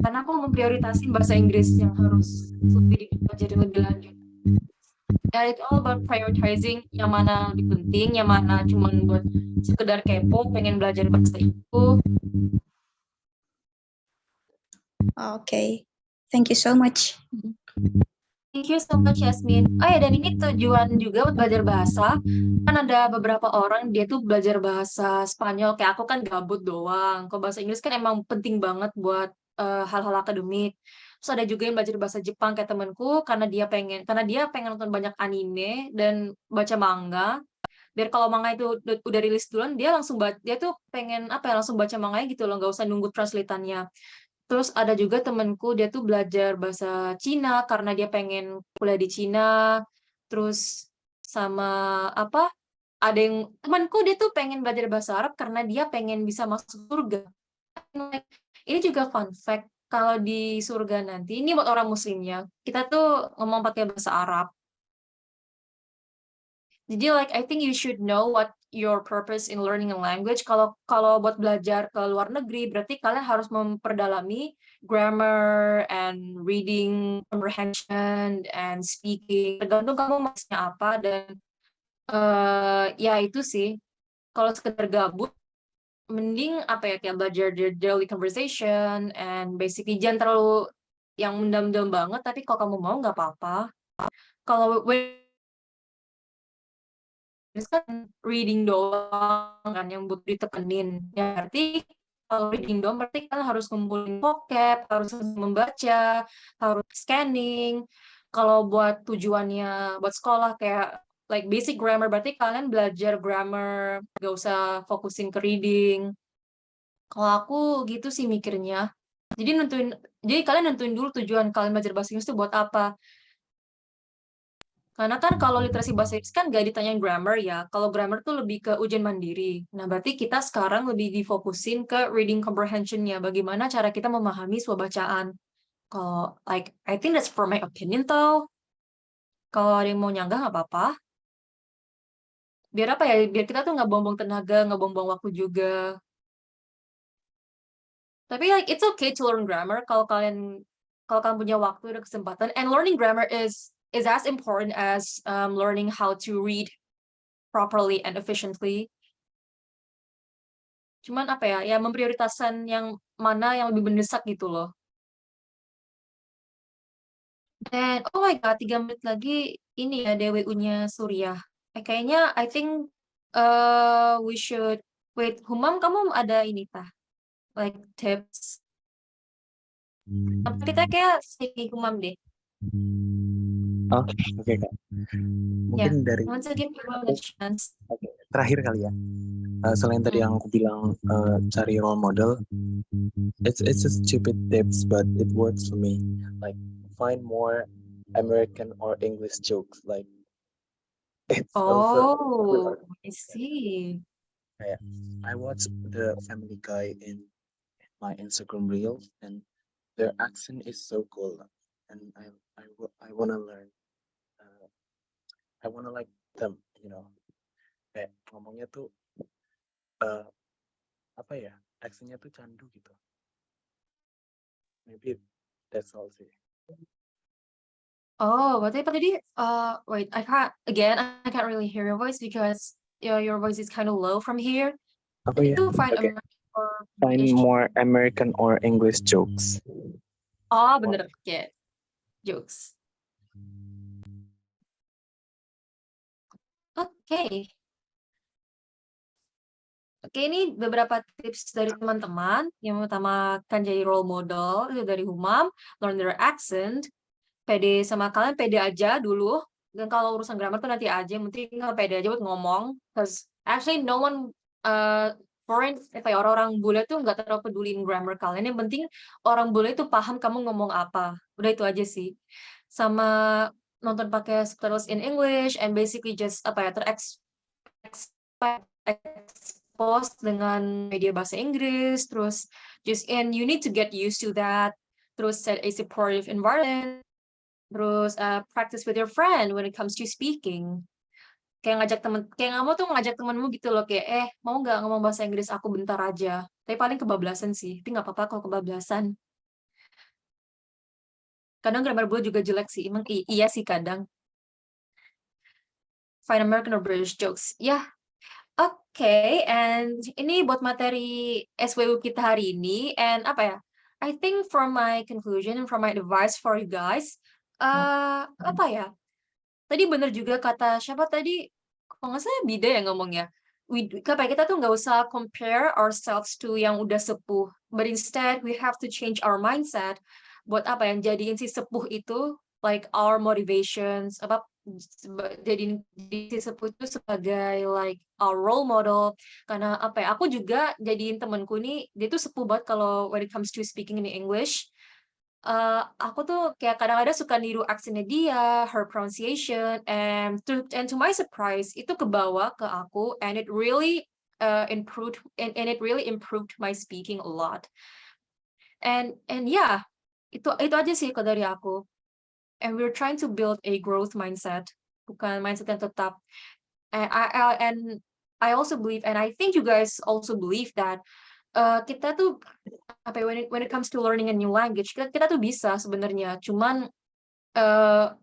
Karena aku memprioritasin bahasa Inggris yang harus lebih dipelajari lebih lanjut. And it's all about prioritizing yang mana lebih penting, yang mana cuman buat sekedar kepo, pengen belajar bahasa itu. Okay, thank you so much. Thank you so much, Yasmin. Oh ya, dan ini tujuan juga buat belajar bahasa. Kan ada beberapa orang dia tuh belajar bahasa Spanyol, kayak aku kan gabut doang. Kalau bahasa Inggris kan emang penting banget buat hal-hal akademik. Terus ada juga yang belajar bahasa Jepang kayak temanku karena dia pengen nonton banyak anime dan baca manga. Biar kalau manga itu udah rilis duluan, dia tuh pengen apa ya langsung baca manganya gitu loh, nggak usah nunggu translatannya. Terus ada juga temenku dia tuh belajar bahasa Cina karena dia pengen kuliah di Cina. Terus sama apa? Ada yang temanku dia tuh pengen belajar bahasa Arab karena dia pengen bisa masuk surga. Ini juga fun fact kalau di surga nanti, ini buat orang muslimnya, kita tuh ngomong pakai bahasa Arab. Jadi like I think you should know what your purpose in learning a language. Kalau buat belajar ke luar negeri, berarti kalian harus memperdalami grammar and reading comprehension and speaking. Tergantung kamu maksudnya apa dan ya itu sih. Kalau sekedar gabut, mending apa ya kayak belajar daily conversation and basically jangan terlalu yang mendalam-dalam banget. Tapi kalau kamu mau nggak apa-apa. Kalau kan reading doang kan yang butuh ditekenin. Ya berarti kalau reading doang berarti kalian harus ngumpulin vocab, harus membaca, harus scanning. Kalau buat tujuannya buat sekolah kayak like basic grammar berarti kalian belajar grammar, gak usah fokusin ke reading. Kalau aku gitu sih mikirnya. Jadi kalian nentuin dulu tujuan kalian belajar bahasa Inggris itu buat apa. Karena kan kalau literasi bahasa Inggris kan nggak ditanyain grammar ya. Kalau grammar tuh lebih ke ujian mandiri. Nah, berarti kita sekarang lebih difokusin ke reading comprehension-nya. Bagaimana cara kita memahami sebuah bacaan. Kalau, like, I think that's for my opinion, tau. Kalau ada yang mau nyanggah, nggak apa-apa. Biar apa ya, biar kita tuh nggak buang-buang tenaga, nggak buang-buang waktu juga. Tapi, like, it's okay to learn grammar kalau kalian punya waktu dan kesempatan. And learning grammar is as important as learning how to read properly and efficiently. Cuman apa ya, ya memprioritaskan yang mana yang lebih mendesak gitu loh. Dan oh my god, 3 menit lagi ini ya DWU-nya Suriah. Kayaknya I think we should wait. Humam, kamu ada ini tah? Like tips. Kita kayak si Humam deh. Oke Kak. Mungkin dari once again give them a chance. terakhir kali ya. Selain tadi yang aku bilang cari role model, it's a stupid tips but it works for me. Like find more American or English jokes. Like It's also Oh, I see. kayak I watch the Family Guy in my Instagram reels, and their accent is so cool, and I wanna learn. Uh, I wanna like them, you know. Kayak ngomongnya tuh apa ya? Accentnya tuh candu gitu. Maybe that's all sih. Oh, berarti apa tadi? Wait, I can't really hear your voice because your voice is kind of low from here. Apa ya? Itu find Okay. American or Find British? more American or English jokes. Oh, bener. Oke. Jokes. Oke. Oke, ini beberapa tips dari teman-teman. Yang pertama kan jadi role model, itu dari Humam, learn their accent, pede sama kalian, pede aja dulu. Dan kalau urusan grammar tuh nanti aja, yang penting pede aja buat ngomong. Because actually no one, orang-orang bule tuh nggak terlalu peduliin grammar kalian. Yang penting orang bule itu paham kamu ngomong apa. Udah itu aja sih. Sama nonton pakai subtitles in English and basically just expose dengan media bahasa Inggris, terus and you need to get used to that, terus set a supportive environment, terus practice with your friend when it comes to speaking. Kayak nggak mau tuh ngajak temenmu gitu loh, kayak mau nggak ngomong bahasa Inggris aku bentar aja. Tapi paling kebablasan sih, tapi nggak apa-apa kalau kebablasan. Kadang grammar gue juga jelek sih, emang iya sih kadang. Find American or British jokes, ya. Oke, and ini buat materi SWU kita hari ini, and apa ya? I think from my conclusion and from my advice for you guys, apa ya? Tadi bener juga kata siapa tadi? Kalau nggak salah Bida ya ngomongnya. Kita tuh nggak usah compare ourselves to yang udah sepuh, but instead we have to change our mindset. Buat apa yang jadiin si sepuh itu like our motivations, jadiin si sepuh itu sebagai like our role model. Karena apa ya? Aku juga jadiin temanku nih, dia tuh sepuh banget kalau when it comes to speaking in English. Aku tuh kayak kadang-kadang suka niru aksennya dia, her pronunciation, and to my surprise itu kebawa ke aku, and it really improved my speaking a lot. And yeah, itu aja sih kalau dari aku. And we're trying to build a growth mindset, bukan mindset yang tetap. And I also believe, and I think you guys also believe that kita tuh apa ya, when it comes to learning a new language, kita tuh bisa sebenarnya, cuman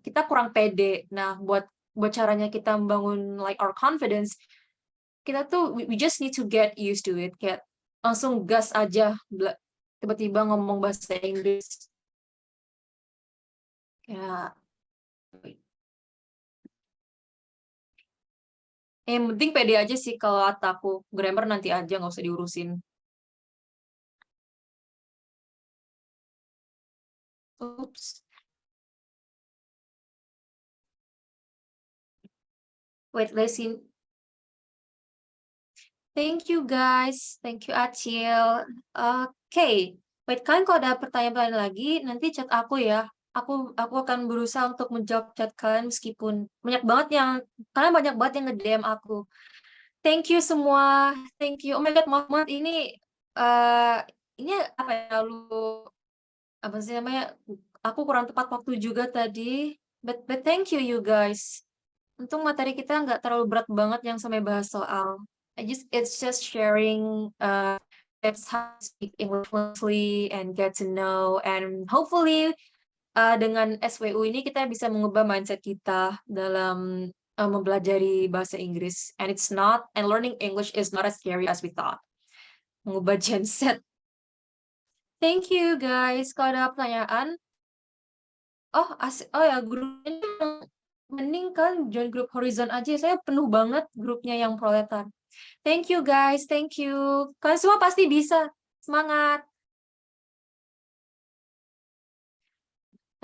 kita kurang pede. Nah, buat caranya kita membangun like our confidence, kita tuh we just need to get used to it, kayak langsung gas aja tiba-tiba ngomong bahasa Inggris. Ya, yang penting pede aja sih kalau aku. Grammar nanti aja, nggak usah diurusin. Oops. Wait, let's see. Thank you guys. Thank you Acil. Oke. Wait, kalian kalau ada pertanyaan lagi, nanti chat aku ya. Aku akan berusaha untuk menjawab chat kalian meskipun banyak banget yang nge-DM aku. Thank you semua. Thank you. Oh my god, maaf banget ini apa ya, apa sih namanya? Aku kurang tepat waktu juga tadi. But thank you guys. Untung materi kita nggak terlalu berat banget yang sampai bahas soal. It's just sharing tips how to speak English fluently and get to know, and hopefully dengan SWU ini kita bisa mengubah mindset kita dalam mempelajari bahasa Inggris, and learning English is not as scary as we thought. Mengubah mindset. Thank you guys. Kalau ada pertanyaan, oh ya, grupnya mending kan join grup Horizon aja. Saya penuh banget grupnya yang proletar. Thank you guys, thank you. Kalian semua pasti bisa. Semangat.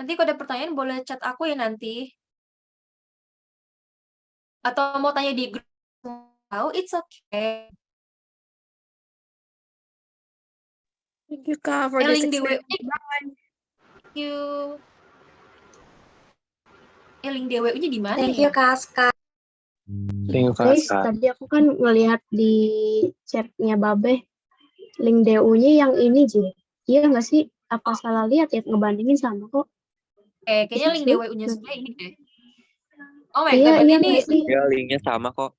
Nanti kalau ada pertanyaan boleh chat aku ya nanti. Atau mau tanya di grup. Oh, it's okay. Thank you, Kak, for this experience. Bye. Thank you. Link DWU-nya di mana Thank ya? you, Kak Aska. Thank you, Guys, Kak. tadi aku kan ngelihat di chatnya Babe, link DU-nya yang ini, Ji. Iya nggak sih? Apa salah lihat ya? Ngebandingin sama kok. Kayaknya link Sih. DWU-nya sebelah ini deh. Oh my Iya, god, berarti iya ini nggak sih? Ya, linknya sama kok.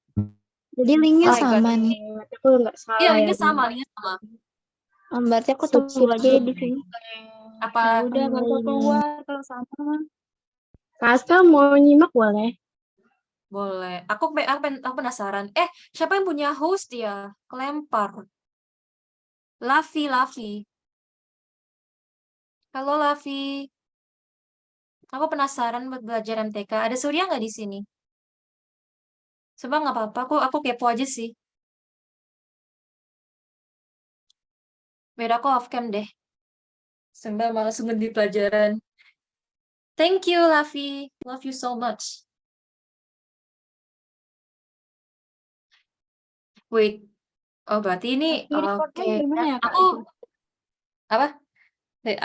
Jadi linknya Oh my God. sama nih. Aku nggak Iya, salah ya. linknya sama, linknya sama. Berarti aku Sip, tunggu sip, aja ya sip. di sini. Apa? Ya udah, Kakak keluar kalau sama. Kasta mau nyimak boleh? Boleh. Aku penasaran. Siapa yang punya host ya? Kelempar. Lavi. Halo Lavi. Aku penasaran buat belajar MTK. Ada Surya nggak di sini? Coba nggak apa-apa. Aku kepo aja sih. Biar aku off cam deh. Sambil malah sungguh di pelajaran. Thank you, Lavi. Love you so much. Wait. Oh, berarti ini oke. gimana ya, Kak? Aku apa?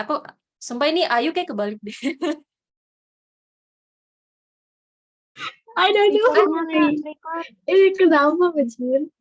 Aku sumpah ini Ayu kayak kebalik deh. I don't know. Kenapa, Bajir?